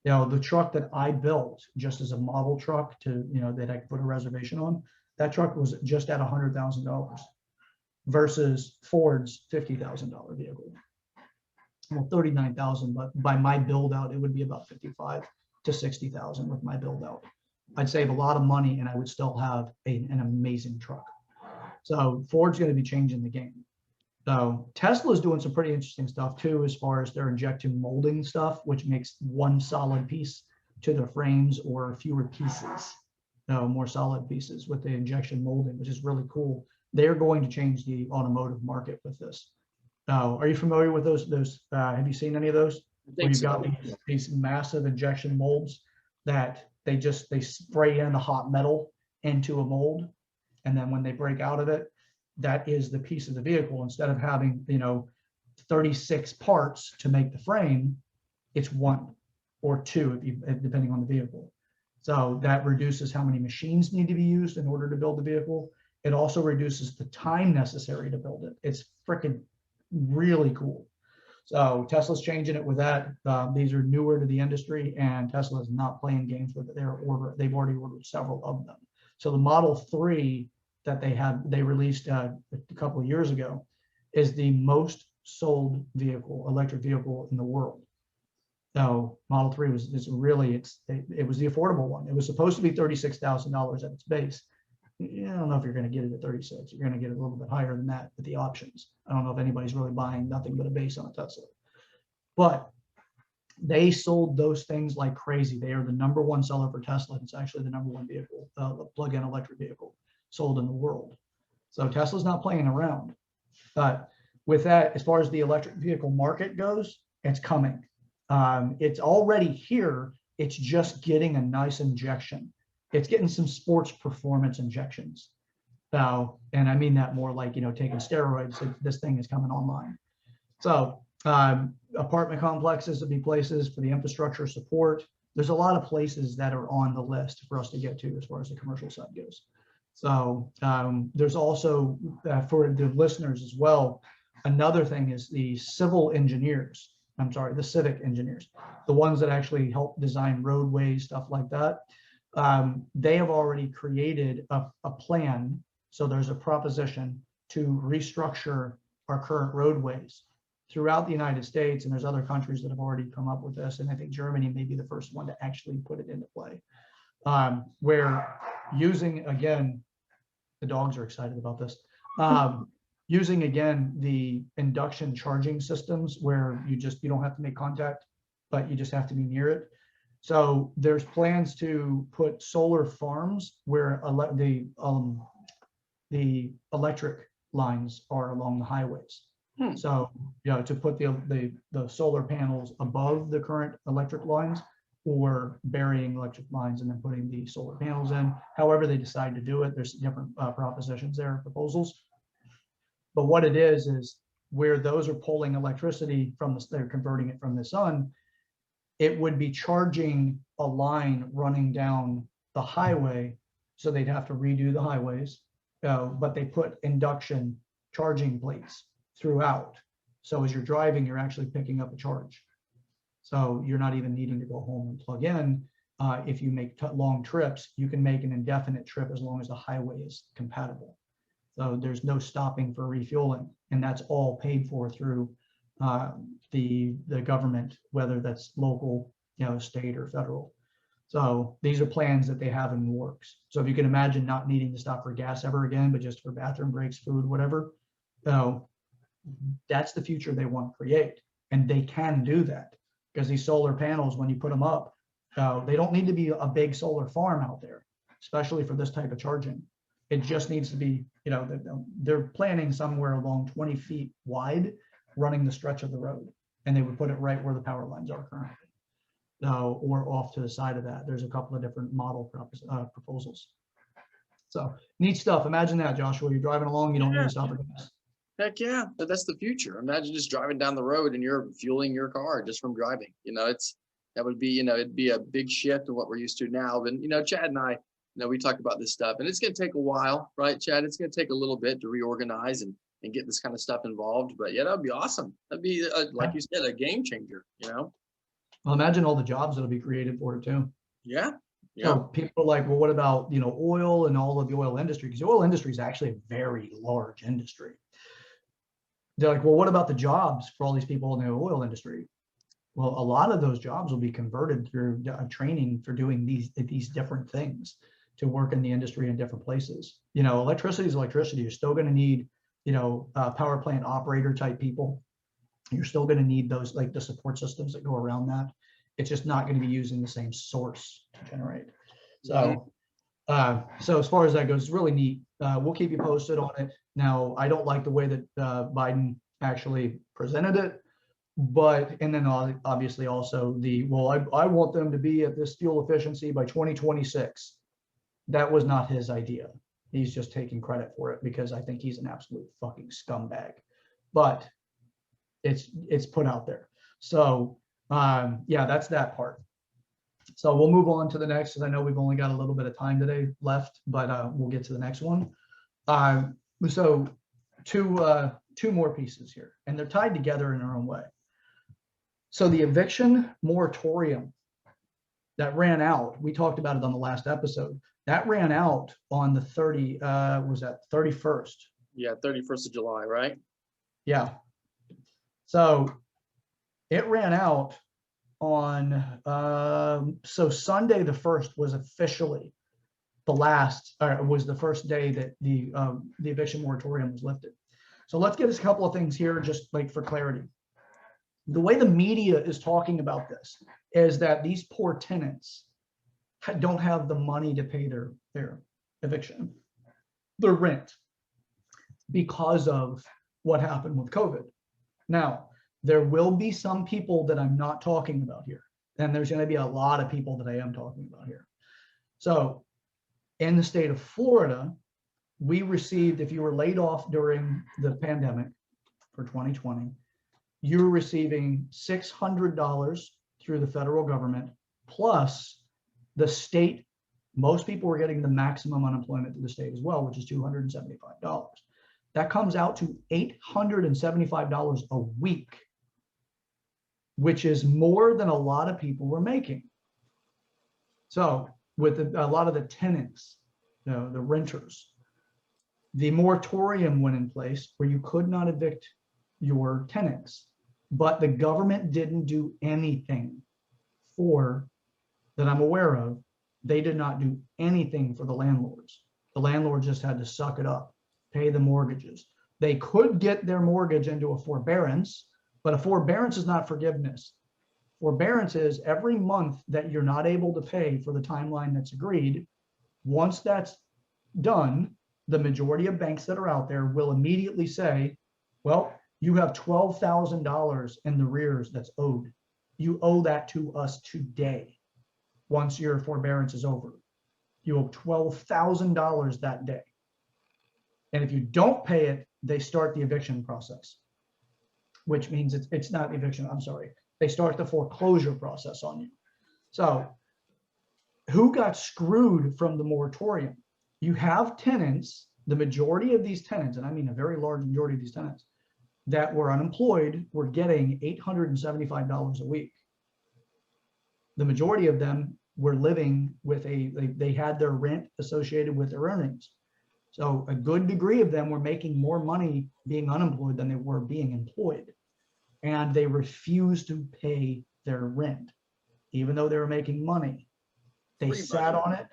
$90,000. The truck that I built just as a model truck to, that I could put a reservation on, that truck was just at $100,000 versus Ford's $50,000 vehicle. Well, $39,000, but by my build out, it would be about $55,000 to $60,000 with my build out. I'd save a lot of money and I would still have an amazing truck. So Ford's going to be changing the game. So Tesla is doing some pretty interesting stuff too, as far as their injection molding stuff, which makes one solid piece to the frames or fewer pieces, more solid pieces with the injection molding, which is really cool. They're going to change the automotive market with this. Are you familiar with those? Have you seen any of those? Where you've got these massive injection molds that they spray in the hot metal into a mold, and then when they break out of it, that is the piece of the vehicle. Instead of having 36 parts to make the frame, it's one or two, depending on the vehicle. So that reduces how many machines need to be used in order to build the vehicle. It also reduces the time necessary to build it. It's freaking really cool. So Tesla's changing it with that. These are newer to the industry, and Tesla is not playing games with it. They've already ordered several of them. So the Model 3 that they released a couple of years ago is the most sold electric vehicle in the world. So Model 3 was it was the affordable one. It was supposed to be $36,000 at its base. I don't know if you're going to get it at 36. You're going to get it a little bit higher than that with the options. I don't know if anybody's really buying nothing but a base on a Tesla. But they sold those things like crazy. They are the number one seller for Tesla. It's actually the number one vehicle, plug-in electric vehicle sold in the world. So Tesla's not playing around. But with that, as far as the electric vehicle market goes, it's coming. It's already here. It's just getting a nice injection. It's getting some sports performance injections. So, and I mean that more like, taking steroids. This thing is coming online. So apartment complexes would be places for the infrastructure support. There's a lot of places that are on the list for us to get to as far as the commercial side goes. So there's also, for the listeners as well, another thing is the civic engineers, the ones that actually help design roadways, stuff like that. They have already created a plan. So there's a proposition to restructure our current roadways throughout the United States, and there's other countries that have already come up with this, and I think Germany may be the first one to actually put it into play, where using, again, the dogs are excited about this, using, again, the induction charging systems where you don't have to make contact, but you just have to be near it. So there's plans to put solar farms where the electric lines are along the highways. So, to put the solar panels above the current electric lines, or burying electric lines and then putting the solar panels in. However they decide to do it, there's different propositions there, proposals. But what it is where those are pulling electricity they're converting it from the sun, it would be charging a line running down the highway, so they'd have to redo the highways, but they put induction charging plates throughout. So as you're driving, you're actually picking up a charge. So you're not even needing to go home and plug in. If you make long trips, you can make an indefinite trip as long as the highway is compatible. So there's no stopping for refueling, and that's all paid for through the government, whether that's local, state or federal. So these are plans that they have in the works. So if you can imagine not needing to stop for gas ever again, but just for bathroom breaks, food, whatever, that's the future they want to create. And they can do that because these solar panels, when you put them up, they don't need to be a big solar farm out there, especially for this type of charging. It just needs to be, they're planning somewhere along 20 feet wide, running the stretch of the road. And they would put it right where the power lines are currently. Or off to the side of that. There's a couple of different model proposals. So neat stuff. Imagine that, Joshua. You're driving along, you don't need to stop for gas. Heck yeah, that's the future. Imagine just driving down the road and you're fueling your car just from driving. That would be, it'd be a big shift to what we're used to now. And, Chad and I, we talk about this stuff, and it's going to take a while, right, Chad? It's going to take a little bit to reorganize and get this kind of stuff involved. But yeah, that'd be awesome. That'd be, like you said, a game changer, Well, imagine all the jobs that'll be created for it too. Yeah. So people are like, well, what about, oil and all of the oil industry? Because the oil industry is actually a very large industry. They're like, well, what about the jobs for all these people in the oil industry? Well, a lot of those jobs will be converted through training for doing these different things to work in the industry in different places. Electricity is electricity. You're still going to need, power plant operator type people. You're still going to need those, like the support systems that go around that. It's just not going to be using the same source to generate. So, so as far as that goes, it's really neat. We'll keep you posted on it. Now, I don't like the way that Biden actually presented it, and then obviously also I want them to be at this fuel efficiency by 2026. That was not his idea. He's just taking credit for it because I think he's an absolute fucking scumbag. But it's put out there. So yeah, that's that part. So we'll move on to the next, because I know we've only got a little bit of time today left, but we'll get to the next one. So two more pieces here, and they're tied together in their own way. So the eviction moratorium that ran out, we talked about it on the last episode, that ran out on the 31st. Yeah, 31st of July, right? Yeah. So it ran out on, so Sunday the 1st was officially the last, was the first day that the eviction moratorium was lifted. So let's get us a couple of things here, just like for clarity. The way the media is talking about this is that these poor tenants don't have the money to pay their eviction, their rent, because of what happened with COVID. Now, there will be some people that I'm not talking about here, and there's going to be a lot of people that I am talking about here. So in the state of Florida, we received, if you were laid off during the pandemic for 2020, you were receiving $600 through the federal government, plus the state. Most people were getting the maximum unemployment through the state as well, which is $275. That comes out to $875 a week, which is more than a lot of people were making. So with a lot of the tenants, the renters, the moratorium went in place where you could not evict your tenants, but the government didn't do anything for, that I'm aware of. They did not do anything for the landlords. The landlords just had to suck it up, pay the mortgages. They could get their mortgage into a forbearance, but a forbearance is not forgiveness. Forbearance is every month that you're not able to pay for the timeline that's agreed. Once that's done, the majority of banks that are out there will immediately say, well, you have $12,000 in the arrears that's owed. You owe that to us today. Once your forbearance is over, you owe $12,000 that day. And if you don't pay it, they start the eviction process, which means it's not eviction, I'm sorry. They start the foreclosure process on you. So who got screwed from the moratorium? You have tenants, the majority of these tenants, and I mean a very large majority of these tenants that were unemployed were getting $875 a week. The majority of them were living with they had their rent associated with their earnings. So a good degree of them were making more money being unemployed than they were being employed. And they refused to pay their rent, even though they were making money. They sat on it,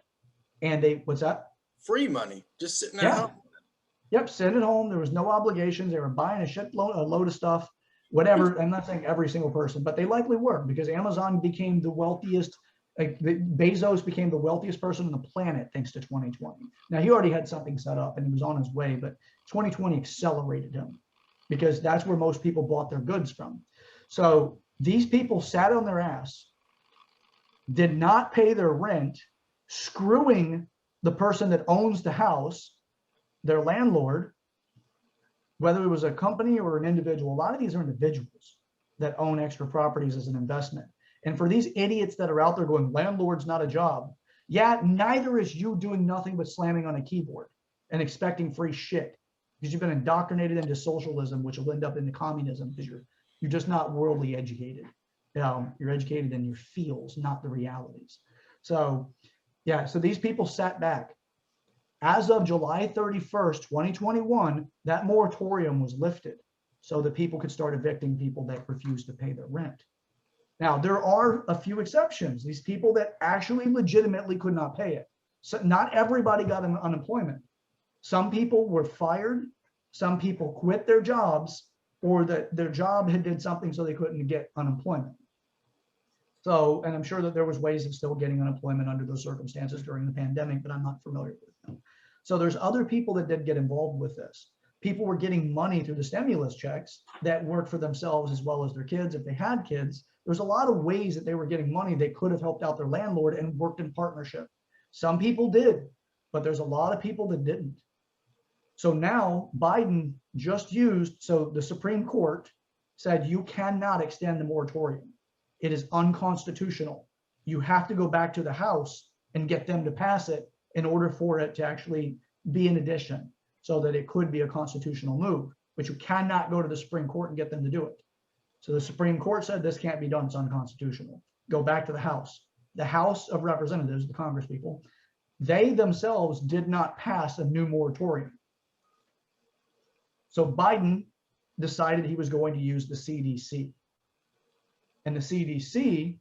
and what's that? Free money, just sitting at home. Yep, sitting at home. There was no obligations. They were buying a load of stuff, whatever. I'm not saying every single person, but they likely were, because Amazon became the wealthiest. Bezos became the wealthiest person on the planet thanks to 2020. Now, he already had something set up and he was on his way, but 2020 accelerated him, because that's where most people bought their goods from. So these people sat on their ass, did not pay their rent, screwing the person that owns the house, their landlord, whether it was a company or an individual. A lot of these are individuals that own extra properties as an investment. And for these idiots that are out there going, landlord's not a job. Yeah, neither is you doing nothing but slamming on a keyboard and expecting free shit, because you've been indoctrinated into socialism, which will end up into communism, because you're just not worldly educated. You're educated in your feels, not the realities. So yeah, so these people sat back. As of July 31st, 2021, that moratorium was lifted so that people could start evicting people that refused to pay their rent. Now, there are a few exceptions. These people that actually legitimately could not pay it. So not everybody got an unemployment. Some people were fired. Some people quit their jobs, or that their job had did something so they couldn't get unemployment. So, and I'm sure that there was ways of still getting unemployment under those circumstances during the pandemic, but I'm not familiar with them. So there's other people that did get involved with this. People were getting money through the stimulus checks that worked for themselves as well as their kids. If they had kids, there's a lot of ways that they were getting money. They could have helped out their landlord and worked in partnership. Some people did, but there's a lot of people that didn't. So now Biden just so the Supreme Court said you cannot extend the moratorium. It is unconstitutional. You have to go back to the House and get them to pass it in order for it to actually be an addition, so that it could be a constitutional move, but you cannot go to the Supreme Court and get them to do it. So the Supreme Court said this can't be done, it's unconstitutional. Go back to the House. The House of Representatives, the Congress people, they themselves did not pass a new moratorium. So Biden decided he was going to use the CDC. And the CDC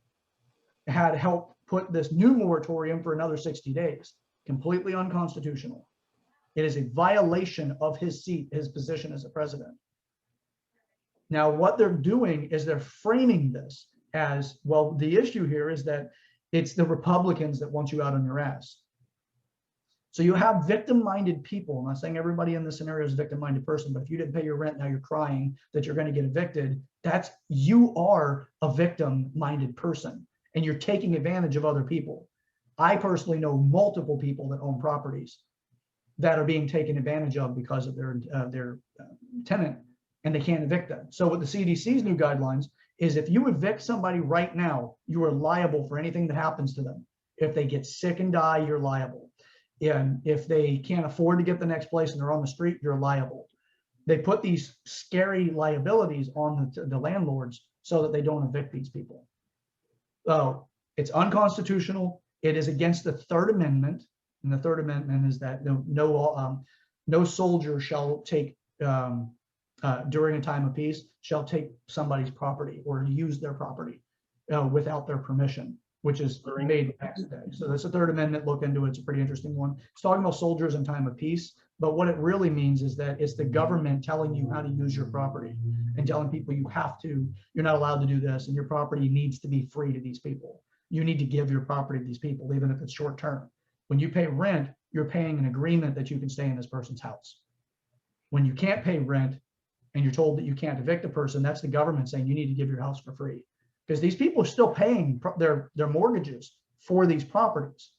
had helped put this new moratorium for another 60 days, completely unconstitutional. It is a violation of his seat, his position as a president. Now, what they're doing is they're framing this as, well, the issue here is that it's the Republicans that want you out on your ass. So you have victim-minded people. I'm not saying everybody in this scenario is a victim-minded person, but if you didn't pay your rent, now you're crying that you're going to get evicted. You are a victim-minded person, and you're taking advantage of other people. I personally know multiple people that own properties that are being taken advantage of because of their tenant, and they can't evict them. So with the CDC's new guidelines is, if you evict somebody right now, you are liable for anything that happens to them. If they get sick and die, you're liable. And if they can't afford to get the next place and they're on the street, you're liable. They put these scary liabilities on the landlords so that they don't evict these people. So it's unconstitutional. It is against the Third Amendment. And the Third Amendment is that no soldier shall take, during a time of peace, shall take somebody's property or use their property without their permission, which is made next day. So that's the Third Amendment. Look into it. It's a pretty interesting one. It's talking about soldiers in time of peace, but what it really means is that it's the government telling you how to use your property and telling people you're not allowed to do this, and your property needs to be free to these people. You need to give your property to these people, even if it's short term. When you pay rent, you're paying an agreement that you can stay in this person's house. When you can't pay rent and you're told that you can't evict a person, that's the government saying you need to give your house for free. Because these people are still paying their mortgages for these properties.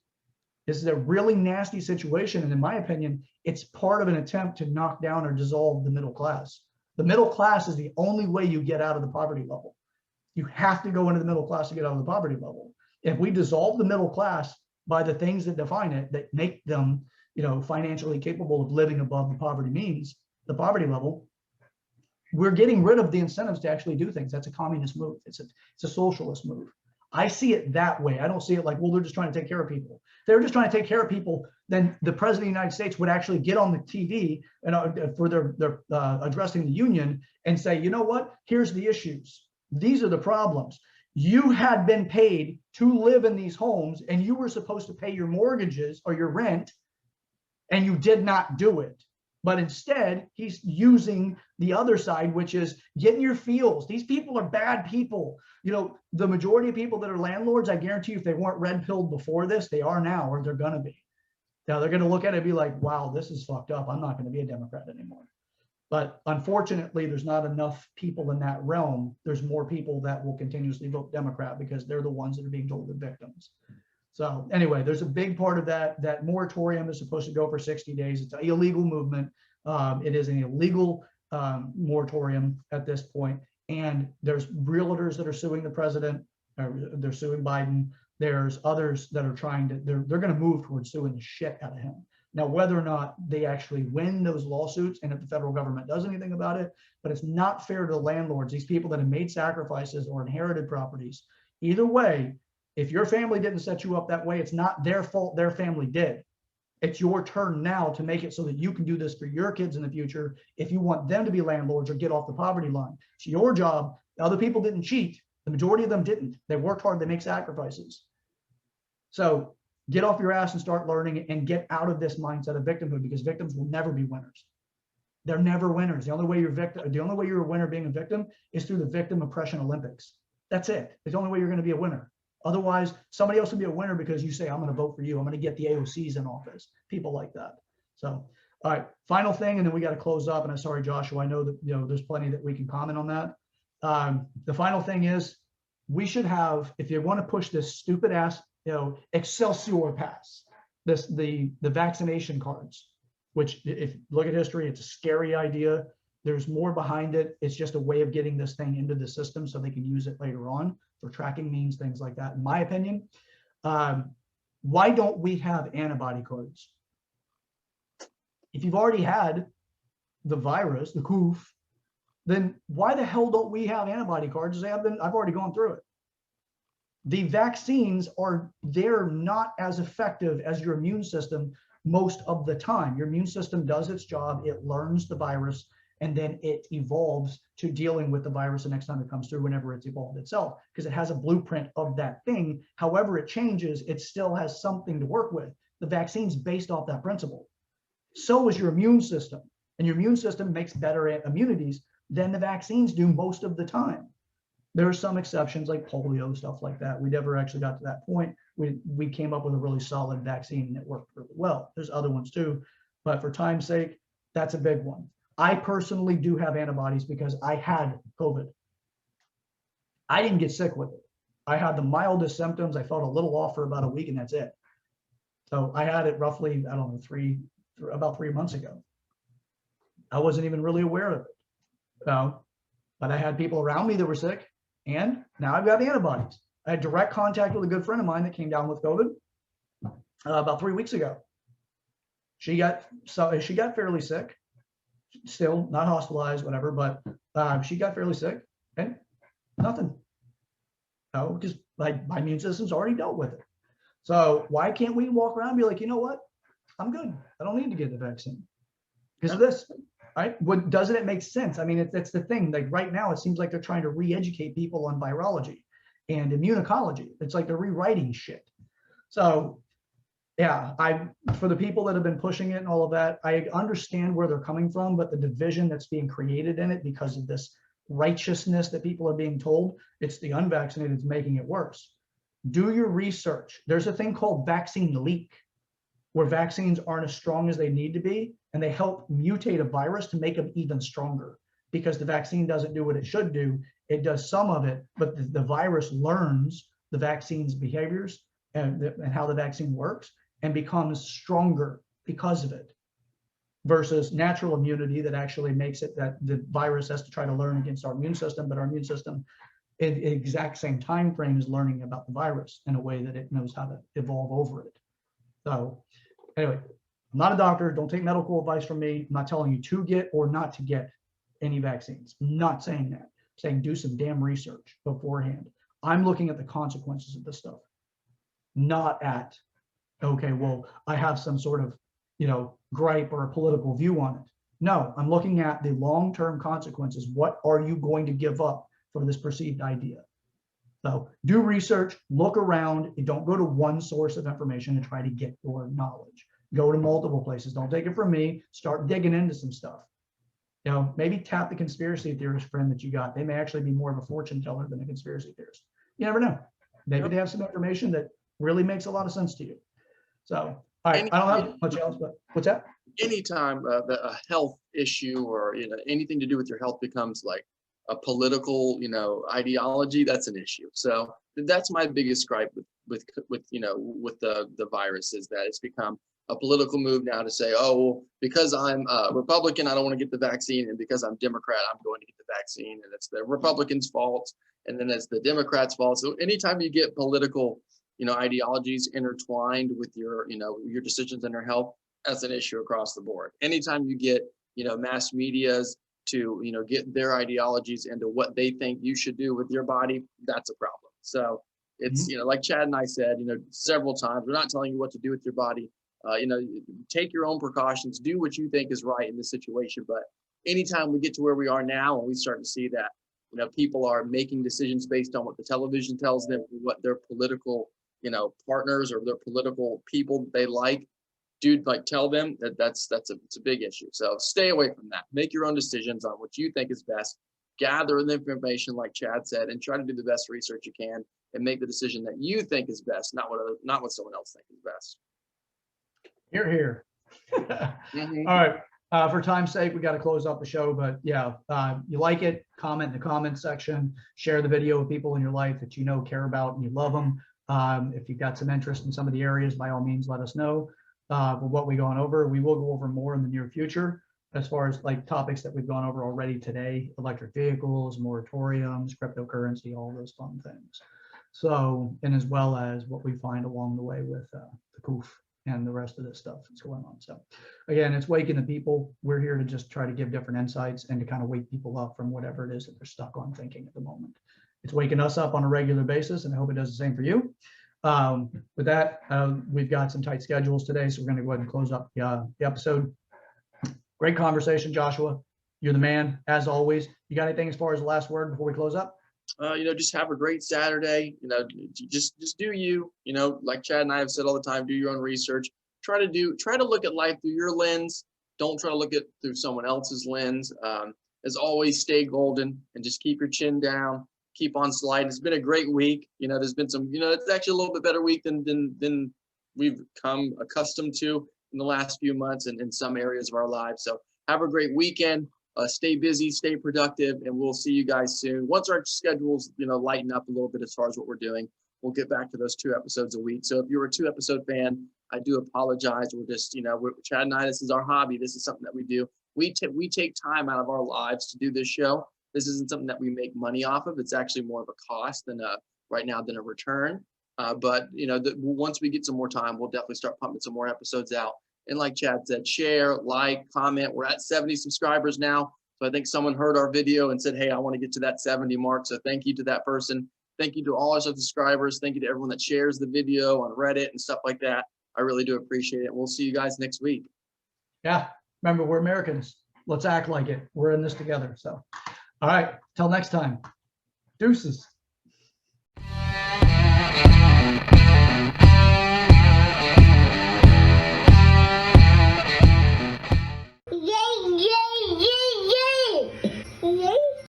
This is a really nasty situation. And in my opinion, it's part of an attempt to knock down or dissolve the middle class. The middle class is the only way you get out of the poverty level. You have to go into the middle class to get out of the poverty level. If we dissolve the middle class by the things that define it, that make them, financially capable of living above the poverty means, the poverty level, we're getting rid of the incentives to actually do things. That's a communist move. It's a socialist move. I see it that way. I don't see it like, well, they're just trying to take care of people. If they're just trying to take care of people, then the president of the United States would actually get on the TV and for their addressing the union and say, you know what? Here's the issues. These are the problems. You had been paid to live in these homes, and you were supposed to pay your mortgages or your rent, and you did not do it. But instead, he's using the other side, which is getting your feels. These people are bad people. The majority of people that are landlords, I guarantee you, if they weren't red-pilled before this, they are now, or they're going to be. Now, they're going to look at it and be like, wow, this is fucked up. I'm not going to be a Democrat anymore. But unfortunately, there's not enough people in that realm. There's more people that will continuously vote Democrat because they're the ones that are being told they're victims. So anyway, there's a big part of that moratorium is supposed to go for 60 days. It's an illegal movement. It is an illegal moratorium at this point. And there's realtors that are suing the president. They're suing Biden. There's others that are they're going to move towards suing the shit out of him. Now, whether or not they actually win those lawsuits and if the federal government does anything about it, but it's not fair to the landlords, these people that have made sacrifices or inherited properties. Either way, if your family didn't set you up that way, it's not their fault their family did. It's your turn now to make it so that you can do this for your kids in the future if you want them to be landlords or get off the poverty line. It's your job. Other people didn't cheat. The majority of them didn't. They worked hard. They make sacrifices. So get off your ass and start learning and get out of this mindset of victimhood, because victims will never be winners. They're never winners. The only way you're a winner being a victim is through the victim oppression Olympics. That's it. It's the only way you're going to be a winner. Otherwise, somebody else will be a winner because you say, I'm going to vote for you. I'm going to get the AOCs in office. People like that. So, all right, final thing, and then we got to close up. And I'm sorry, Joshua, I know that there's plenty that we can comment on that. The final thing is, we should have, if you want to push this stupid ass, Excelsior pass, the vaccination cards, which if you look at history, it's a scary idea. There's more behind it. It's just a way of getting this thing into the system so they can use it later on for tracking means, things like that. In my opinion, why don't we have antibody cards? If you've already had the virus, the coof, then why the hell don't we have antibody cards? I've already gone through it. The vaccines they're not as effective as your immune system most of the time. Your immune system does its job. It learns the virus and then it evolves to dealing with the virus the next time it comes through, whenever it's evolved itself, because it has a blueprint of that thing. However it changes, it still has something to work with. The vaccine's based off that principle. So is your immune system, and your immune system makes better immunities than the vaccines do most of the time. There are some exceptions like polio, stuff like that. We never actually got to that point. We came up with a really solid vaccine that worked really well. There's other ones too, but for time's sake, that's a big one. I personally do have antibodies because I had COVID. I didn't get sick with it. I had the mildest symptoms. I felt a little off for about a week, and that's it. So I had it roughly, I don't know, about 3 months ago. I wasn't even really aware of it. But I had people around me that were sick, and now I've got antibodies. I had direct contact with a good friend of mine that came down with COVID about 3 weeks ago. She got fairly sick, still not hospitalized, whatever, but she got fairly sick and nothing. Because my immune system's already dealt with it. So why can't we walk around and be like, you know what? I'm good. I don't need to get the vaccine because of this. Right? What doesn't it make sense? I mean, that's the thing. Like right now, it seems like they're trying to re-educate people on virology and immunology. It's like they're rewriting shit. So yeah, for the people that have been pushing it and all of that, I understand where they're coming from, but the division that's being created in it because of this righteousness that people are being told, it's the unvaccinated that's making it worse. Do your research. There's a thing called vaccine leak, where vaccines aren't as strong as they need to be, and they help mutate a virus to make them even stronger, because the vaccine doesn't do what it should do. It does some of it, but the virus learns the vaccine's behaviors and how the vaccine works and becomes stronger because of it, versus natural immunity that actually makes it that the virus has to try to learn against our immune system, but our immune system in the exact same time frame is learning about the virus in a way that it knows how to evolve over it. So anyway, I'm not a doctor. Don't take medical advice from me. I'm not telling you to get or not to get any vaccines. I'm not saying that. I'm saying do some damn research beforehand. I'm looking at the consequences of this stuff, not at, okay, well, I have some sort of, gripe or a political view on it. No, I'm looking at the long-term consequences. What are you going to give up for this perceived idea? So do research, look around, and don't go to one source of information and try to get your knowledge. Go to multiple places. Don't take it from me. Start digging into some stuff. Maybe tap the conspiracy theorist friend that you got. They may actually be more of a fortune teller than a conspiracy theorist. You never know. Maybe they have some information that really makes a lot of sense to you. So, all right, I don't have much else, but what's that? Anytime a health issue or anything to do with your health becomes like a political ideology, that's an issue. So that's my biggest gripe with the virus, is that it's become a political move now to say, oh, well, because I'm a Republican, I don't want to get the vaccine, and because I'm Democrat, I'm going to get the vaccine, and it's the Republicans' fault, and then it's the Democrats' fault. So anytime you get political ideologies intertwined with your decisions in your health, that's an issue across the board. Anytime you get mass medias to get their ideologies into what they think you should do with your body, that's a problem. So it's like Chad and I said several times, we're not telling you what to do with your body. Take your own precautions, do what you think is right in this situation. But anytime we get to where we are now and we start to see that people are making decisions based on what the television tells them, what their political partners or their political people they like, tell them that's a big issue. So stay away from that. Make your own decisions on what you think is best. Gather the information, like Chad said, and try to do the best research you can and make the decision that you think is best, not what someone else thinks is best. Hear, hear. All right. For time's sake, we got to close up the show, but yeah, you like it, comment in the comment section, share the video with people in your life that care about and you love them. If you've got some interest in some of the areas, by all means, let us know what we're going over. We will go over more in the near future as far as like topics that we've gone over already today: electric vehicles, moratoriums, cryptocurrency, all those fun things. So, and as well as what we find along the way with the poof and the rest of this stuff that's going on. So again, it's waking the people. We're here to just try to give different insights and to kind of wake people up from whatever it is that they're stuck on thinking at the moment. It's waking us up on a regular basis, and I hope it does the same for you. With that, we've got some tight schedules today, so we're going to go ahead and close up the episode. Great conversation, Joshua. You're the man, as always. You got anything as far as the last word before we close up? Just have a great Saturday. Just do you. Like Chad and I have said all the time, do your own research. Try to look at life through your lens. Don't try to look at it through someone else's lens. As always, stay golden and just keep your chin down. Keep on sliding. It's been a great week. There's been some. It's actually a little bit better week than we've come accustomed to in the last few months and in some areas of our lives. So have a great weekend. Stay busy, stay productive, and we'll see you guys soon. Once our schedules, lighten up a little bit as far as what we're doing, we'll get back to those 2 episodes a week. So if you're a 2-episode fan, I do apologize. We're just, Chad and I, this is our hobby. This is something that we do. We take time out of our lives to do this show. This isn't something that we make money off of. It's actually more of a cost than right now than a return. But once we get some more time, we'll definitely start pumping some more episodes out. And like Chad said, share, like, comment. We're at 70 subscribers now. So I think someone heard our video and said, hey, I want to get to that 70 mark. So thank you to that person. Thank you to all our subscribers. Thank you to everyone that shares the video on Reddit and stuff like that. I really do appreciate it. We'll see you guys next week. Yeah. Remember, we're Americans. Let's act like it. We're in this together. So, all right. Till next time. Deuces.